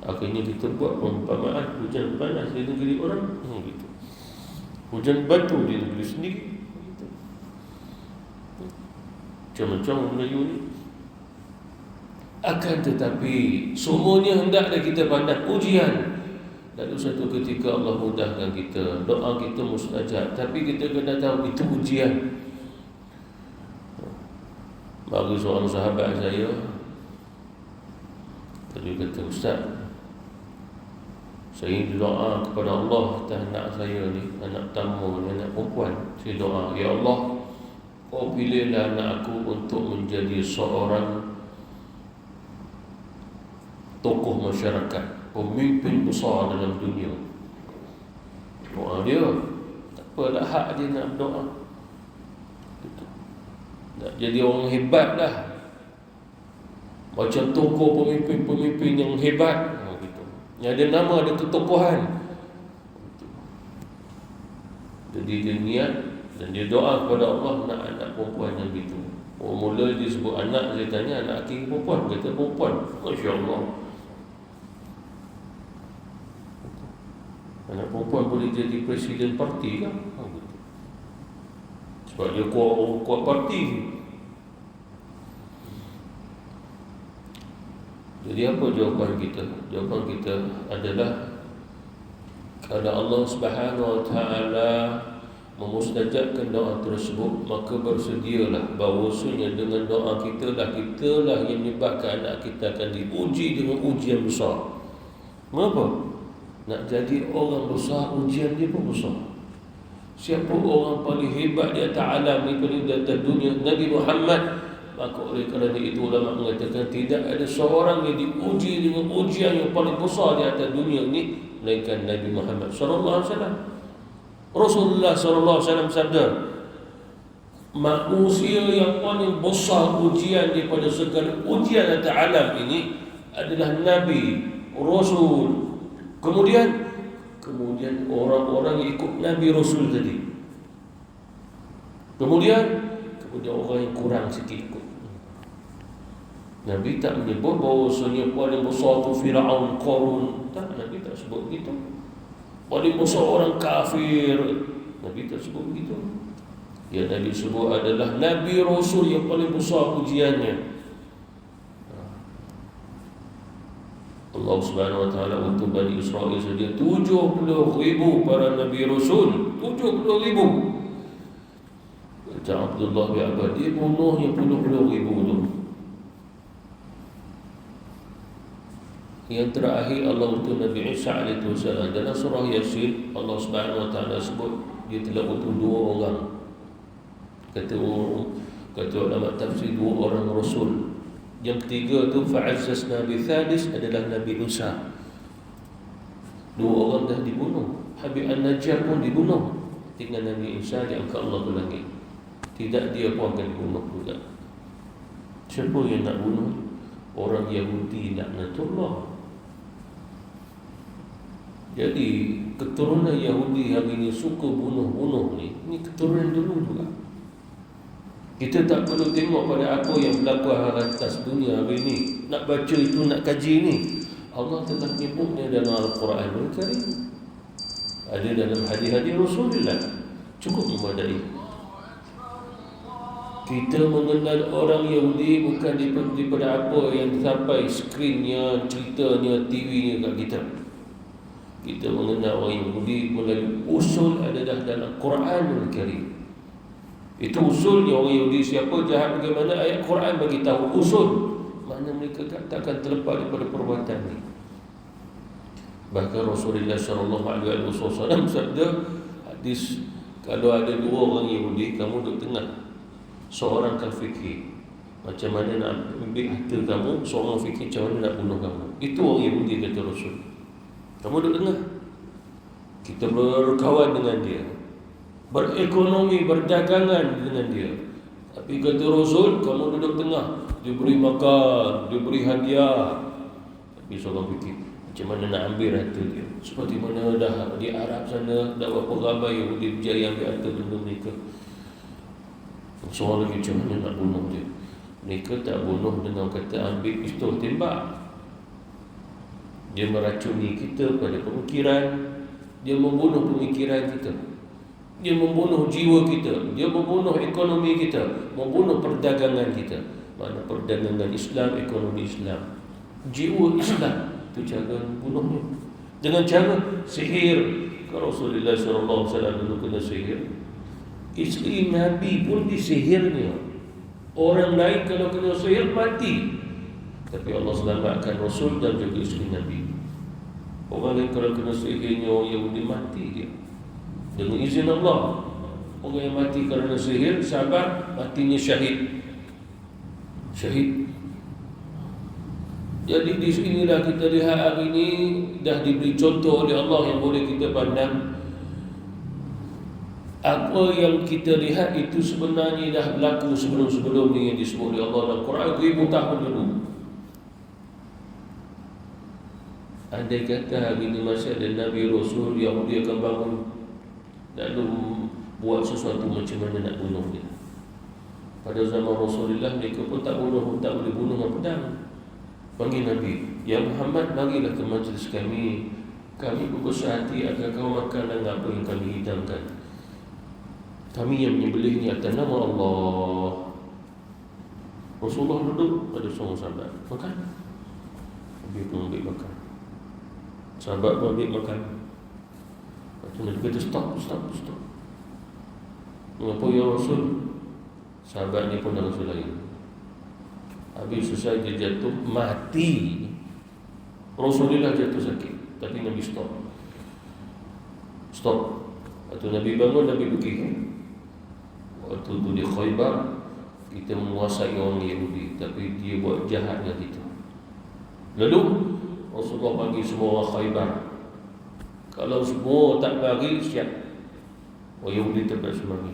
Akhirnya kita buat perumpamaan hujan panas di negeri orang, gitu. Hujan batu di negeri sendiri, gitu. Macam-macam Melayu ni. Akan tetapi semuanya hendaklah kita pandang ujian. Lalu satu ketika Allah mudahkan kita, doa kita mustajab, tapi kita kena tahu itu ujian. Bagi seorang sahabat saya, tadi kata, Ustaz, saya doa kepada Allah atas anak saya ni, anak tamu ni, anak perempuan. Saya doa, Ya Allah, Kau pilihlah anak aku untuk menjadi seorang tokoh masyarakat, pemimpin besar dalam dunia. Doa dia, tak apalah, hak dia nak berdoa. Nak jadi orang hebat lah, macam tokoh pemimpin-pemimpin yang hebat, gitu. Yang ada nama, ada ketokohan. Jadi dia niat dan dia doa kepada Allah nak anak perempuan yang gitu. Mula dia sebut anak, saya tanya anak lelaki perempuan, kata perempuan. Masya Allah, anak perempuan boleh jadi presiden parti kan? Sebab dia kuat parti. Jadi apa jawapan kita? Jawapan kita adalah, kalau Allah Subhanahu Wa Taala memustajabkan doa tersebut, maka bersedialah bahawasanya dengan doa kita lah yang menyebabkan anak kita akan diuji dengan ujian besar. Kenapa? Nak jadi orang besar, ujian dia pun besar. Siapa orang paling hebat di atas alam ni, paling di atas dunia? Nabi Muhammad. Maka oleh kerana itu ulama mengatakan tidak ada seorang yang diuji dengan ujian yang paling besar di atas dunia ni melainkan Nabi Muhammad sallallahu alaihi wasallam. Rasulullah sallallahu alaihi wasallam sabda, manusia yang paling besar ujian daripada segala ujian atas alam ini adalah Nabi, Rasul, kemudian orang-orang yang ikut Nabi Rasul tadi, kemudian orang yang kurang sikit ikut. Nabi tak menyebut bahawasanya paling besar tu Fir'aun, Qarun. Tak, Nabi tak sebut begitu. Paling besar orang kafir, Nabi tak sebut begitu. Yang Nabi sebut adalah Nabi Rasul yang paling besar ujiannya. Allah Subhanahu Wa Taala untuk Bani Israel saja 70,000 para Nabi Rasul, 70,000. Macam Abdullah bin Abbas, dia bunuhnya 70,000 tu. Yang terakhir Allah utus Nabi Isa alaihi wasallam dalam surah Yasin. Allah Subhanahu Wa Taala sebut dia telah utus 2 orang. Kata ulama tafsir 2 orang Rasul. Yang ketiga tu fa'azzazna bi thalith adalah Nabi Isa. 2 orang dah dibunuh. Habib An-Najjar pun dibunuh. Tinggal Nabi Isa diangkat Allah ke langit. Tidak, dia pun akan dibunuh juga. Siapa yang nak bunuh? Orang Yahudi laknatullah. Jadi keturunan Yahudi hari ini suka bunuh-bunuh ni, ini keturunan dulu juga. Kita tak perlu tengok pada apa yang berlaku atas dunia hari ini. Nak baca itu, nak kaji ni, Allah telah menyebutnya dalam Al-Quran Al-Karim, ada dalam hadis-hadis Rasulullah. Cukup memadai. Kita mengenal orang Yahudi bukan daripada apa yang sampai skrinnya, ceritanya, TV-nya kat kita. Kita mengenal orang Yahudi melalui usul adalah dalam Quran Al-Karim. Itu usulnya orang Yahudi. Siapa jahat bagaimana, ayat Quran bagi tahu usul. Mana mereka takkan terlepas daripada perbuatan ini. Bahkan Rasulullah SAW sabda hadis, kalau ada 2 orang Yahudi, kamu duduk tengah, seorang kan fikir macam mana nak ambil harta kamu, seorang fikir macam mana nak bunuh kamu. Itu orang Yahudi, kata Rasul. Kamu duduk tengah. Kita berkawan dengan dia, berekonomi, berdagangan dengan dia. Tapi kata Rasul, kamu duduk tengah, dia beri makan, dia beri hadiah. Tapi seorang fikir, macam mana nak ambil harta dia? Seperti mana dah di Arab sana, dah berapa ramai Yahudi berjaya ambil harta benda mereka. Seorang lagi, macam mana nak bunuh dia? Mereka tak bunuh dengan kata ambil pistol tembak. Dia meracuni kita pada pemikiran. Dia membunuh pemikiran kita, dia membunuh jiwa kita, dia membunuh ekonomi kita, membunuh perdagangan kita. Mana perdagangan Islam, ekonomi Islam, jiwa Islam. Itu cara bunuhnya dengan cara sihir. Kalau Rasulullah SAW dulu kena sihir, isteri Nabi pun disihirnya. Orang lain kalau kena sihir mati, tapi Allah selamatkan Rasul dan juga isteri Nabi. Orang lain kalau kena sihirnya orang Yahudi mati dia dengan izin Allah. Orang yang mati kerana sihir, sahabat, matinya syahid. Syahid. Jadi di sinilah kita lihat hari ini dah diberi contoh oleh Allah yang boleh kita pandang. Apa yang kita lihat itu sebenarnya dah berlaku sebelum-sebelum ni yang disebut oleh Allah dalam Quran 1000 tahun dulu. Andai kata hari ini masih ada Nabi Rasul, Yahudi akan bangun lalu buat sesuatu macam mana nak bunuh dia. Pada zaman Rasulullah mereka pun tak boleh bunuh dengan pedang. Panggil Nabi, ya Muhammad, marilah ke majlis kami. Kami berbesar hati agar kau makan dan apa yang kami hidangkan. Kami yang menyembelihnya atas nama Allah. Rasulullah duduk, ada seorang sahabat makan. Nabi pun ambil makan. Sahabat pun ambil makan. Lepas tu Nabi kata stop. Mengapa ya Rasul? Sahabat ni pun dah Rasul lain. Habis selesai dia jatuh mati. Rasulullah jatuh sakit, tapi Nabi stop. Lepas tu Nabi bangun, Nabi pergi. Waktu tu di Khaybar, kita menguasai orang Yahudi, tapi dia buat jahat dengan kita. Lalu Rasulullah bagi semua orang Khaybar, kalau semua tak bagi, siap orang Yahudi terpaksa bagi.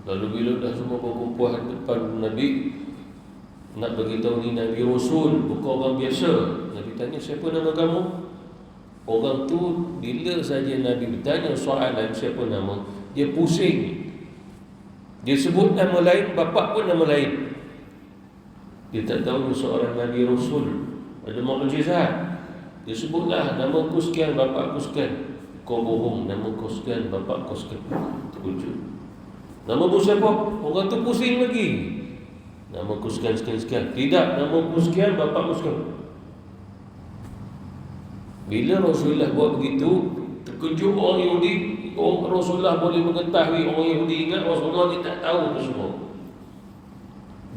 Lalu bila dah semua berkumpul depan Nabi, nak beritahu ni Nabi Rasul, bukan orang biasa. Nabi tanya, siapa nama kamu? Orang tu bila saja Nabi bertanya soalan siapa nama, dia pusing. Dia sebut nama lain, bapak pun nama lain. Dia tak tahu seorang Nabi Rasul ada mukjizat. Dia sebutlah nama ku sekian, bapak ku sekian. Kau bohong, nama kau sekian, bapak kau sekian. Terwujud. Nama ku siapa? Orang tu pusing lagi. Nama ku sekian. Tidak, nama ku sekian, bapak ku sekian. Bila Rasulullah buat begitu, terkejut orang Yahudi. Rasulullah boleh mengetahui orang Yahudi ingat Rasulullah dia tak tahu tu semua.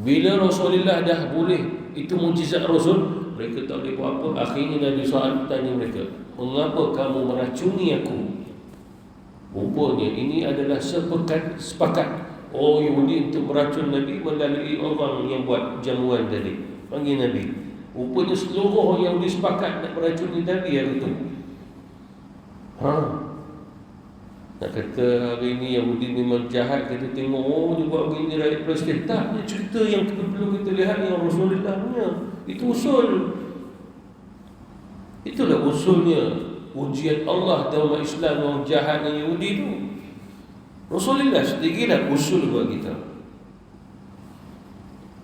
Bila Rasulullah dah boleh, itu mukjizat Rasul, mereka tak boleh buat apa. Akhirnya Nabi SAW tanya mereka, mengapa kamu meracuni aku? Rupanya ini adalah sepakat orang Yahudi untuk meracun Nabi melalui orang yang buat jamuan tadi. Panggil Nabi. Rupanya seluruh orang Yahudi sepakat nak meracuni Nabi hari itu. Nak kata hari ini Yahudi memang jahat, kita tengok dia buat begini rakyat Palestin. Tak, dia cerita yang perlu kita lihat yang Rasulullah punya. Itu usul. Itulah usulnya. Ujian Allah dalam Islam orang jahat dan Yahudi itu. Rasulullah sedikitlah usul buat kita.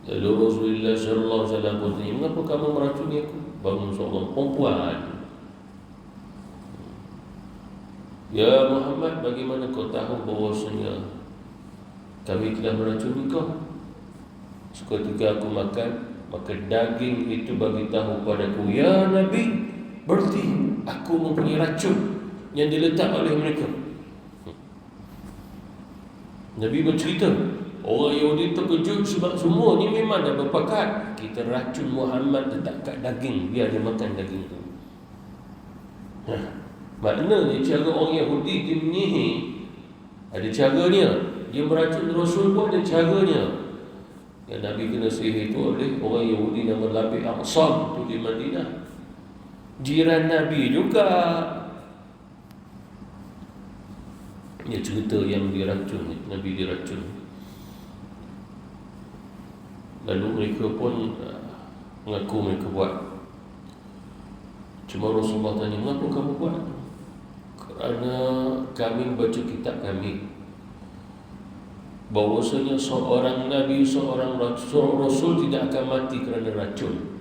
Lalu Rasulullah sallallahu alaihi wasallam bertanya, mengapa kamu meracuni aku? Bangun seorang perempuan. Ya Muhammad, bagaimana kau tahu bahawasanya kami telah meracuni kau? Seketika aku makan, maka daging itu bagi tahu padaku, ya Nabi, berarti aku mempunyai racun yang diletak oleh mereka. Nabi bercerita, orang Yahudi terkejut sebab semua ni memang dah berpakat, kita racun Muhammad letak kat daging, biar dia makan daging tu. Maknanya cara orang Yahudi dia menyihir ada caranya. Dia meracun Rasul pun ada caranya. Yang Nabi kena sihir itu oleh orang Yahudi nama Labid Aqsam tu di Madinah. jiran Nabi juga. Ini cerita yang diracun, Nabi diracun. Lalu mereka pun mengaku mereka buat. Cuma Rasulullah tanya, mengapa kamu buat? Kerana kami baca kitab kami bahawasanya seorang Nabi, seorang Rasul tidak akan mati kerana racun.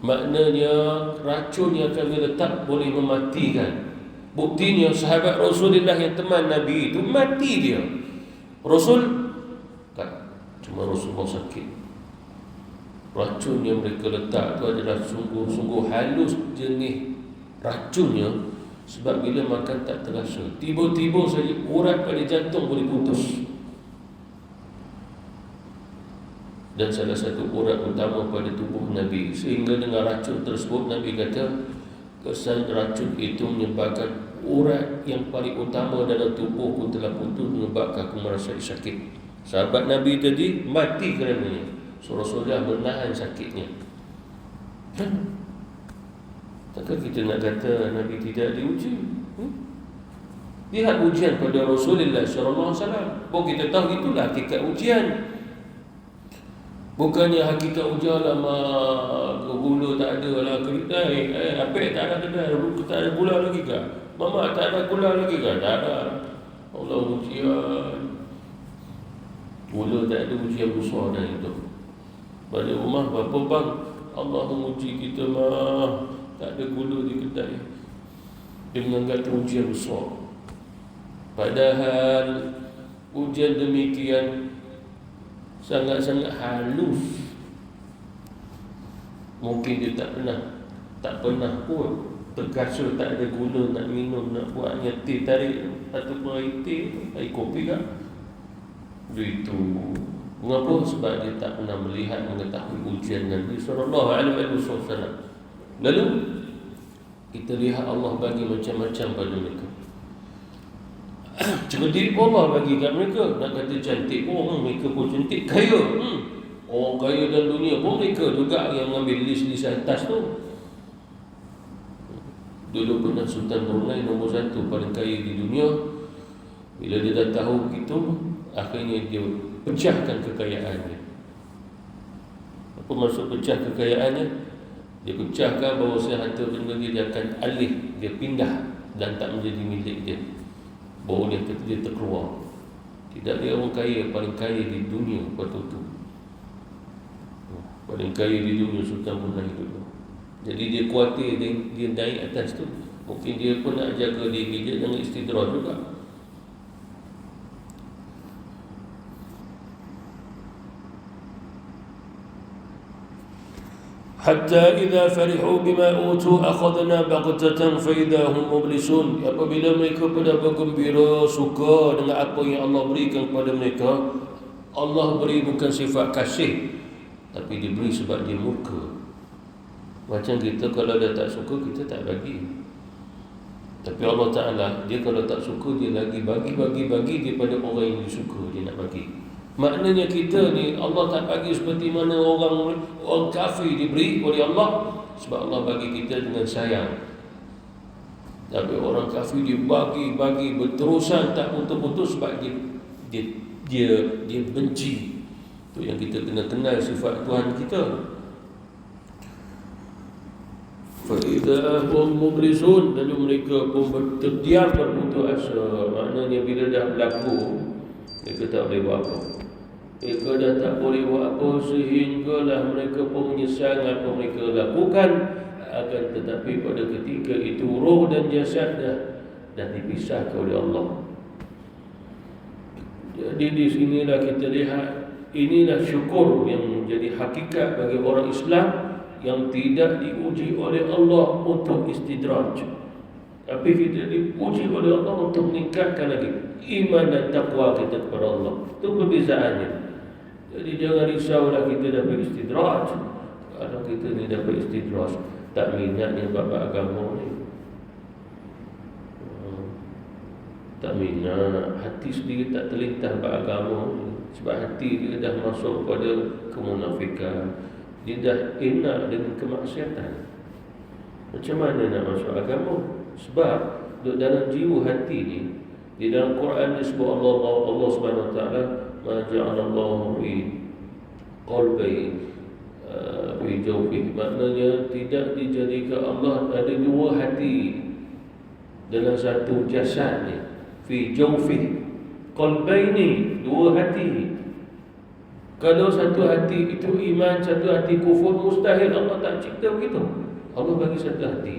Maknanya racun yang kami letak boleh mematikan. Buktinya sahabat Rasulullah yang teman Nabi itu mati dia. Rasul tak, cuma Rasulullah sakit. Racun yang mereka letak itu adalah sungguh-sungguh halus jenis racunnya. Sebab bila makan tak terasa, tiba-tiba saja urat pada jantung boleh putus. Dan salah satu urat utama pada tubuh Nabi, sehingga dengan racun tersebut Nabi kata kesan racun itu menyebabkan urat yang paling utama dalam tubuhku telah putus, menyebabkan aku merasa sakit. Sahabat Nabi tadi mati kerananya. So Rasulullah menahan sakitnya. Takkan kita nak kata Nabi tidak diuji? Lihat ujian pada Rasulullah SAW. Baru kita tahu itulah hakikat ujian. Bukannya hakikat ujian lama gula tak ada lah. Apa tak ada tak ada gula lagi ke? Mama tak ada gula lagi ke? Tak ada. Allah ujian. Gula tak ada ujian besar dah itu. Balik rumah berapa bang? Allah menguji kita mah. Tak ada gula di kedai. Dia menganggap ujian besar. Padahal ujian demikian sangat-sangat halus. Mungkin dia tak pernah pun terkasut tak ada gula nak minum, nak buatnya teh tarik ataupun air teh, air kopi kan. Itu mengapa? Sebab dia tak pernah melihat, mengetahui ujian Nabi SAW. Lalu kita lihat Allah bagi macam-macam pada mereka. Cantik pun Allah bagi kat mereka. Nak kata cantik pun mereka pun cantik. Kaya orang kaya dalam dunia pun mereka juga yang mengambil list-list atas tu. Dulu pernah Sultan Brunei nombor 1 paling kaya di dunia. Bila dia dah tahu begitu, akhirnya dia pecahkan kekayaannya. Apa maksud pecah kekayaannya? Dia pecahkan bahawa harta benda dia akan alih, dia pindah dan tak menjadi milik dia. Baru dia terkeluar. Tidak ada orang kaya paling kaya di dunia waktu itu. Paling kaya di dunia Sultan Brunei dulu. Jadi dia khawatir dia naik atas tu. Mungkin dia pun nak jaga diri dia dengan istidraj juga. Hatta idza farihu bima utu akhadna baghtatan fa idza hum mublisun. Apabila mereka pada bergembira, suka dengan apa yang Allah berikan kepada mereka, Allah beri bukan sifat kasih, tapi diberi sebab dia murka. Macam kita kalau dah tak suka, kita tak bagi. Tapi Allah Ta'ala, dia kalau tak suka, dia lagi bagi daripada orang yang dia suka, dia nak bagi. Maknanya kita ni Allah tak bagi seperti mana orang kafir diberi oleh Allah, sebab Allah bagi kita dengan sayang. Tapi orang kafir dia bagi berterusan tak putus-putus sebab dia benci. Itu yang kita kena kenal sifat Tuhan kita. Fa idza hum mublisun, lalu mereka pun terdiam berputus asa. Maknanya bila dah berlaku, mereka tak boleh buat apa. Mereka dah tak boleh buat apa, sehinggalah mereka pun menyesal apa mereka lakukan. Akan tetapi pada ketika itu roh dan jasad dah dipisahkan oleh Allah. Jadi di sinilah kita lihat, inilah syukur yang menjadi hakikat bagi orang Islam yang tidak diuji oleh Allah untuk istidraj, tapi kita diuji oleh Allah untuk meningkatkan lagi iman dan takwa kita kepada Allah. Itu perbezaannya. Jadi jangan risaulah kita dapat istidraj. Kalau kita ni dapat istidraj, tak minatnya bab agama ni, tak minat, hati sendiri tak terlintas bab agama ni. Sebab hati dia dah masuk pada kemunafikan, dia dah enak dengan kemaksiatan. Macam mana nak masuk agama? Sebab dalam jiwa hati ni, di dalam Quran disebut Allah Subhanahu Wa Taala, ma ja'alallahu fi qalbi fi jawfi, maknanya tidak dijadikan Allah ada dua hati dalam satu jasad ni. Fi jawfi, qalbaini, dua hati. Kalau satu hati itu iman, satu hati kufur, mustahil Allah tak cipta begitu. Allah bagi satu hati.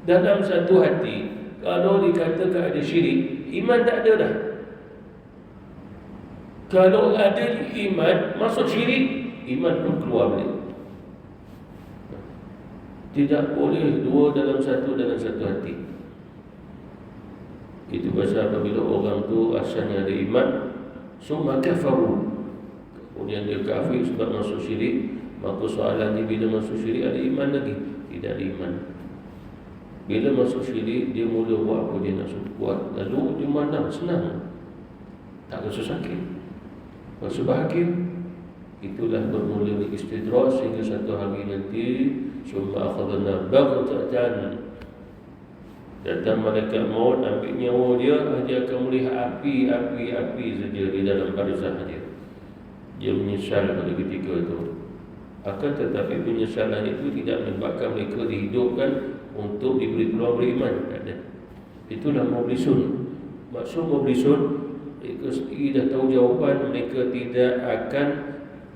Dalam satu hati, kalau dikatakan ada syirik, iman tak ada dah. Kalau ada iman, masuk syirik, iman pun keluar balik. Tidak boleh dua dalam satu hati. Itu pasal apabila orang tu asalnya ada iman, summa kafaru, kemudian dia kafir sebab masuk syirik, maka soalannya bila masuk syirik ada iman lagi? Tidak ada iman. Bila masuk syirik, dia mula buat apa dia nak buat, lalu di mana senang, tak rasa sakit, rasa bahagia. Itulah bermula istidraj sehingga satu hari nanti summa akhadna baghtatan, datang malaikat maut ambil nyawa dia akan melihat api saja di dalam barzah dia. Dia menyesal pada ketika itu. Akan tetapi penyesalan itu tidak menyebabkan mereka dihidupkan untuk diberi peluang beriman. Tak ada. Itulah mublisun. Maksud mublisun, mereka sendiri dah tahu jawapan, mereka tidak akan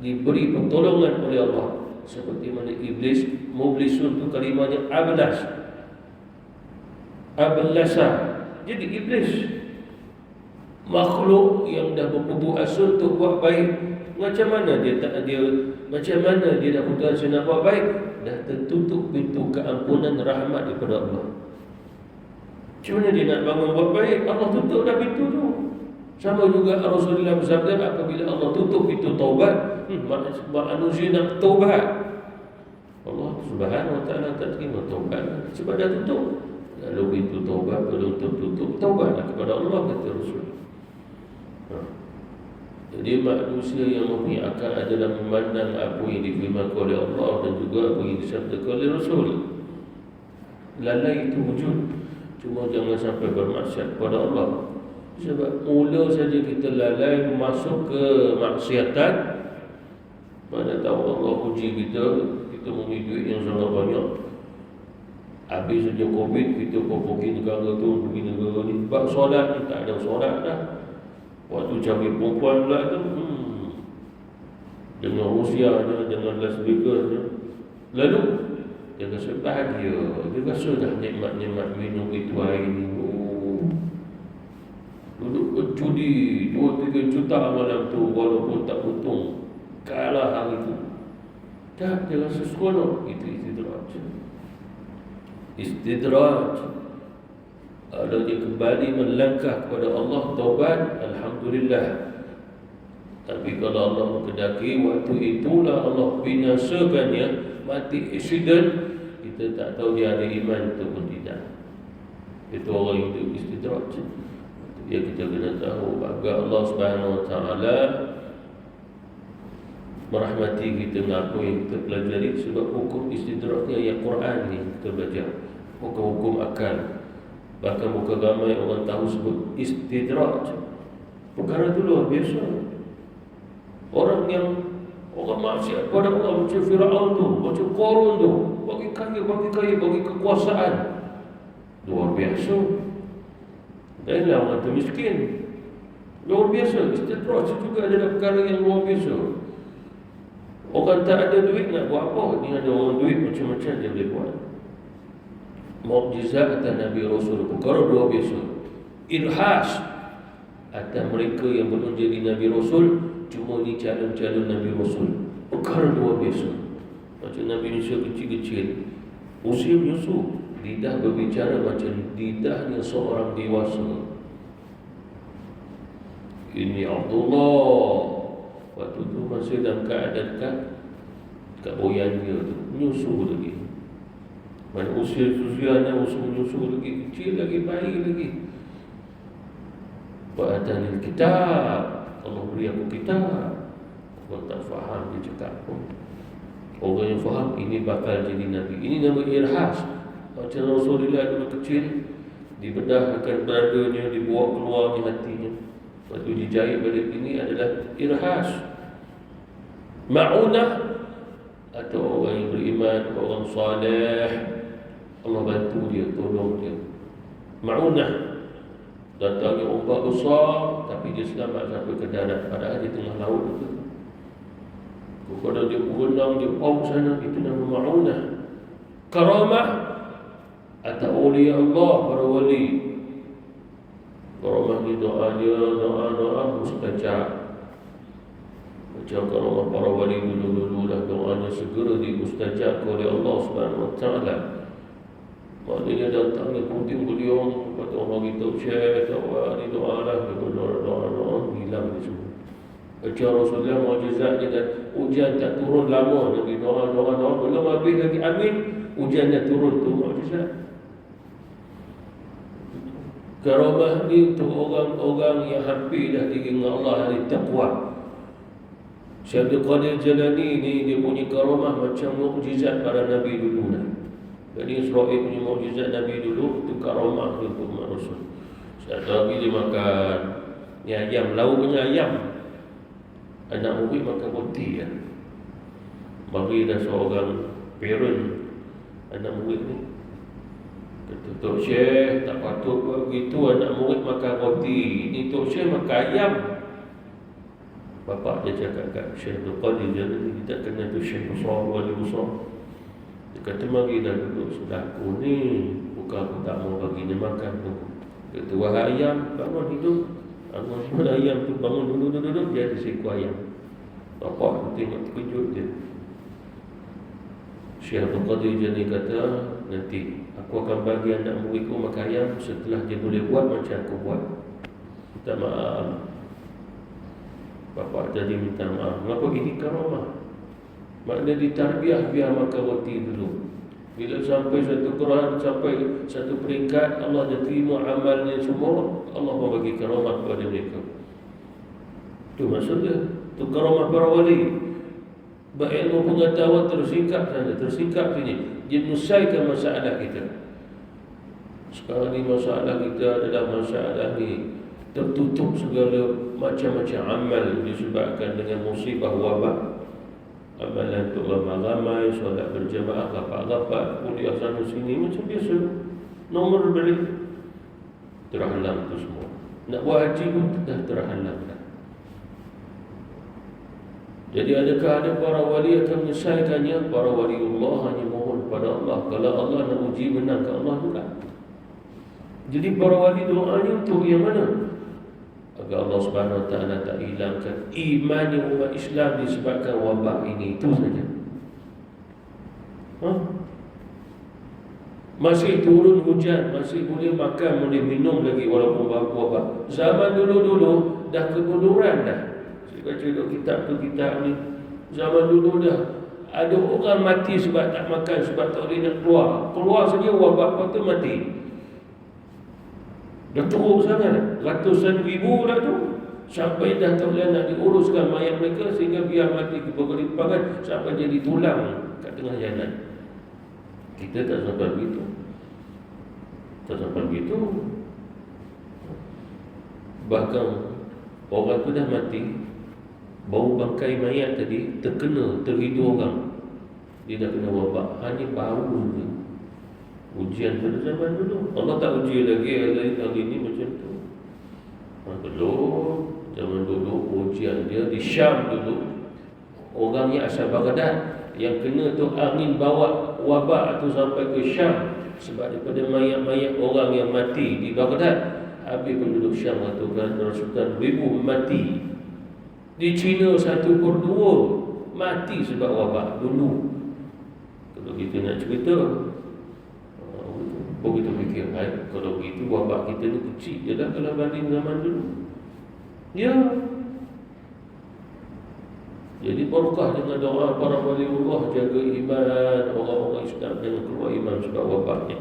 diberi pertolongan oleh Allah. Seperti mana iblis, mublisun itu kalimahnya ablasa. Jadi iblis makhluk yang dah berputus asa untuk buat baik. Macam mana dia dah putus asa nak buat baik? Dah tertutup pintu keampunan rahmat daripada Allah. Macam mana dia nak bangun buat baik? Allah tutup dah pintu tu. Sama juga Rasulullah bersabda, apabila Allah tutup pintu taubat, manusia nak taubat, Allah Subhanahu Wa Taala tak terima taubat sebab dah tutup. Lalu pintu taubat belum tertutup, taubatlah kepada Allah, kata Rasul. Jadi manusia yang mempunyai akal adalah memandang apa yang difirmankan oleh Allah dan juga apa yang disabdakan oleh Rasul. Lalai itu wujud, cuma jangan sampai bermaksiat kepada Allah. Sebab mula saja kita lalai masuk ke maksiatan, mana tahu Allah uji kita mempunyai duit yang sangat banyak. Habis saja COVID, kita pergi negara tu, pergi negara ni, bab solat ni tak ada solat dah. Waktu cari perempuan pula tu, dengan Rusia je, dengan Las Vegas je, lalu dia rasa bahagia, dia rasa dah nikmat-nikmat minum itu hari ni. Duduk berjudi 2-3 juta malam tu, walaupun tak untung, kalah hari tu. Tak, dia rasa seronok. Itu istidraj. Kalau dia kembali melangkah kepada Allah, taubat, alhamdulillah. Tapi kalau Allah menghendaki, waktu itulah Allah binasakannya, mati accident, kita tak tahu dia ada iman ataupun tidak. Itu orang hidup istidraj. Ya, kita kena tahu bahawa Allah Subhanahu Wa Taala merahmati kita dengan apa yang kita pelajari. Sebab hukum istidraj ni ayat Quran ni kita belajar, hukum-hukum akal. Bahkan bukan ramai orang tahu sebut istidraj. Perkara itu luar biasa. Orang maksiat pada Allah macam Firaun tu, macam Qarun tu, bagi kaya, bagi kekuasaan, luar biasa. Dan orang tu miskin, luar biasa. Istidraj juga adalah perkara yang luar biasa. Orang tak ada duit nak buat apa? Ni ada orang duit macam-macam dia boleh buat. Mukjizat atas Nabi Rasul, perkara luar biasa. Irhas atas mereka yang belum jadi Nabi Rasul, cuma ni calon-calon Nabi Rasul, perkara luar biasa. Macam Nabi Musa kecil-kecil, usia menyusu, lidah berbicara macam lidahnya seorang dewasa. Ini Abdullah, waktu tu masih dalam keadaan kat boyan dia tu, menyusu lagi. Mana usia-usianya menyusu lagi, kecil lagi, bayi lagi. Wa'atanil kitab, Allah beri aku kitab. Aku tak faham dia cakap apa. Orang yang faham ini bakal jadi Nabi. Ini nama irhas. Macam Rasulullah dulu kecil, dibedahkan beradanya, dibawa keluar di hatinya, lepas tu dijahit balik. Ini adalah irhas. Ma'unah, atau orang yang beriman, orang salih, Allah bantu dia, tolong dia. Ma'unah, datangnya ombak besar tapi dia selamat sampai ke darat, padahal di tengah laut itu. Kalau dia berenang, dia paus sana, itu nama ma'unah. Karamah, atau awliya Allah, para wali. Karamah ni doa mustajab. Macam karamah para wali dulu-dulu lah, doanya segera dimustajab oleh Allah Subhanahu Wa Taala. Maknanya datangnya puting beliung kepada orang kita, Syekh, ni doa lah, doa hilang ni semua. Macam Rasulullah mukjizat dia, dan hujan tak turun lama, Nabi doa belum habis lagi amin, hujan dah turun, tu mukjizat. Karamah ni untuk orang-orang yang hampir dah dengan Allah, ahli taqwa. Syekh Abdul Qadir Jalani ni dia punya karamah macam mukjizat para Nabi dulu lah. Jadi Israel punya mukjizat Nabi dulu, itu karamah untuk umat Rasul. Satu hari dia makan ni ayam, lauknya ayam. Anak murid makan roti ya. Bagi dah seorang parent anak murid ni, kata, Tok Syekh tak patut buat begitu, anak murid makan roti. Ini Tok Syekh makan ayam. Bapak dia cakap kat Syekh Abdul Qadir Jalani, kita kena tu Syekh besar, wali besar. Dia kata, mari dah duduk sebelah aku ni, bukan aku tak mau bagi dia makan tu. Kata, wahai ayam, bangun hidup. Bangun semua ayam tu, bangun duduk, dia ada seekor ayam. Bapak tu tengok terkejut dia. Syekh Abdul Qadir Jalani kata, nanti aku akan bagi anak muridku makan ayam setelah dia boleh buat macam aku buat. Minta maaf. Bapak tadi minta maaf. Mengapa ini karamah? Maknanya ditarbiah biar makan roti dulu. Bila sampai satu Quran, sampai satu peringkat, Allah dah terima amalnya semua, Allah mau bagi karamah kepada mereka. Itu maksudnya. Itu karamah para wali. Berilmu pengetahuan tersingkap sana, tersingkap sini. Dia menyelesaikan masalah kita. Sekarang ni masalah kita adalah masalah ni tertutup segala macam-macam amal disebabkan dengan musibah wabak. Amalan untuk ramai-ramai, solat berjamaah, rapat-rapat, kuliah sana sini macam biasa, nombor balik terhalang tu semua. Nak buat haji pun dah terhalang dah. Jadi adakah ada para wali akan menyelesaikannya? Para waliullah hanya mohon kepada Allah. Kalau Allah nak uji, menang ke Allah juga. Jadi para wali doanya untuk yang mana? Agar Allah Subhanahu Wa Taala tak hilangkan iman umat Islam disebabkan wabak ini. Itu saja. Masih turun hujan, masih boleh makan, boleh minum lagi walaupun wabak. Zaman dulu-dulu dah kemunduran dah. Saya baca kitab tu, kitab ni. Zaman dulu dah ada orang mati sebab tak makan, sebab tak boleh nak keluar. Keluar saja wabak, lepas tu mati. Dah teruk sangat, ratusan ribu dah tu. Sampai dah tak boleh nak diuruskan mayat mereka, sehingga biar mati ke bergelimpangan sampai jadi tulang kat tengah jalan. Kita tak sampai begitu. Tak sampai begitu. Bahkan orang tu dah mati, bau bangkai mayat tadi terhidu orang, dia dah kena wabak. Hanya bau je. Ujian pada zaman dulu. Allah tak uji lagi hari ini macam tu. Belum. Zaman dulu ujian dia di Syam dulu. Orangnya asal Baghdad, yang kena tu angin bawa wabak tu sampai ke Syam. Sebab daripada mayat-mayat orang yang mati di Baghdad, habis penduduk Syam ratusan ribu mati. Di China 1/2 mati sebab wabak dulu. Kalau kita nak cerita, kita fikir, kalau begitu wabak kita ni kecil je lah kalau banding zaman dulu. Ya. Jadi barakah dengan doa para waliullah, jaga iman orang-orang Islam jangan keluar iman sebab wabaknya.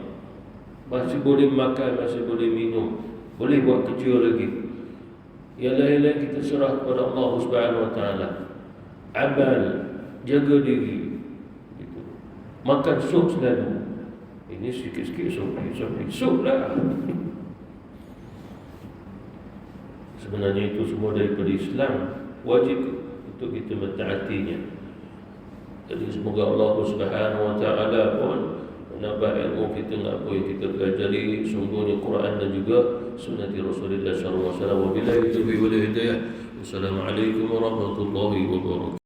Masih boleh makan, masih boleh minum, boleh buat kerja lagi. Yang lain-lain kita serah kepada Allah Subhanahu Wa Taala. Amal, jaga diri. makan sup selalu. Ini sikit-sikit sup lah. Sebenarnya itu semua daripada Islam, wajib untuk kita mentaatinya. Jadi semoga Allah Subhanahu Wa Taala pun menambah ilmu kita dengan apa yang kita pelajari, sungguhnya Quran dan juga sunnah Rasulullah sallallahu alaihi wasallam. Wabillahi taufiq wal hidayah. Wassalamualaikum warahmatullahi wabarakatuh.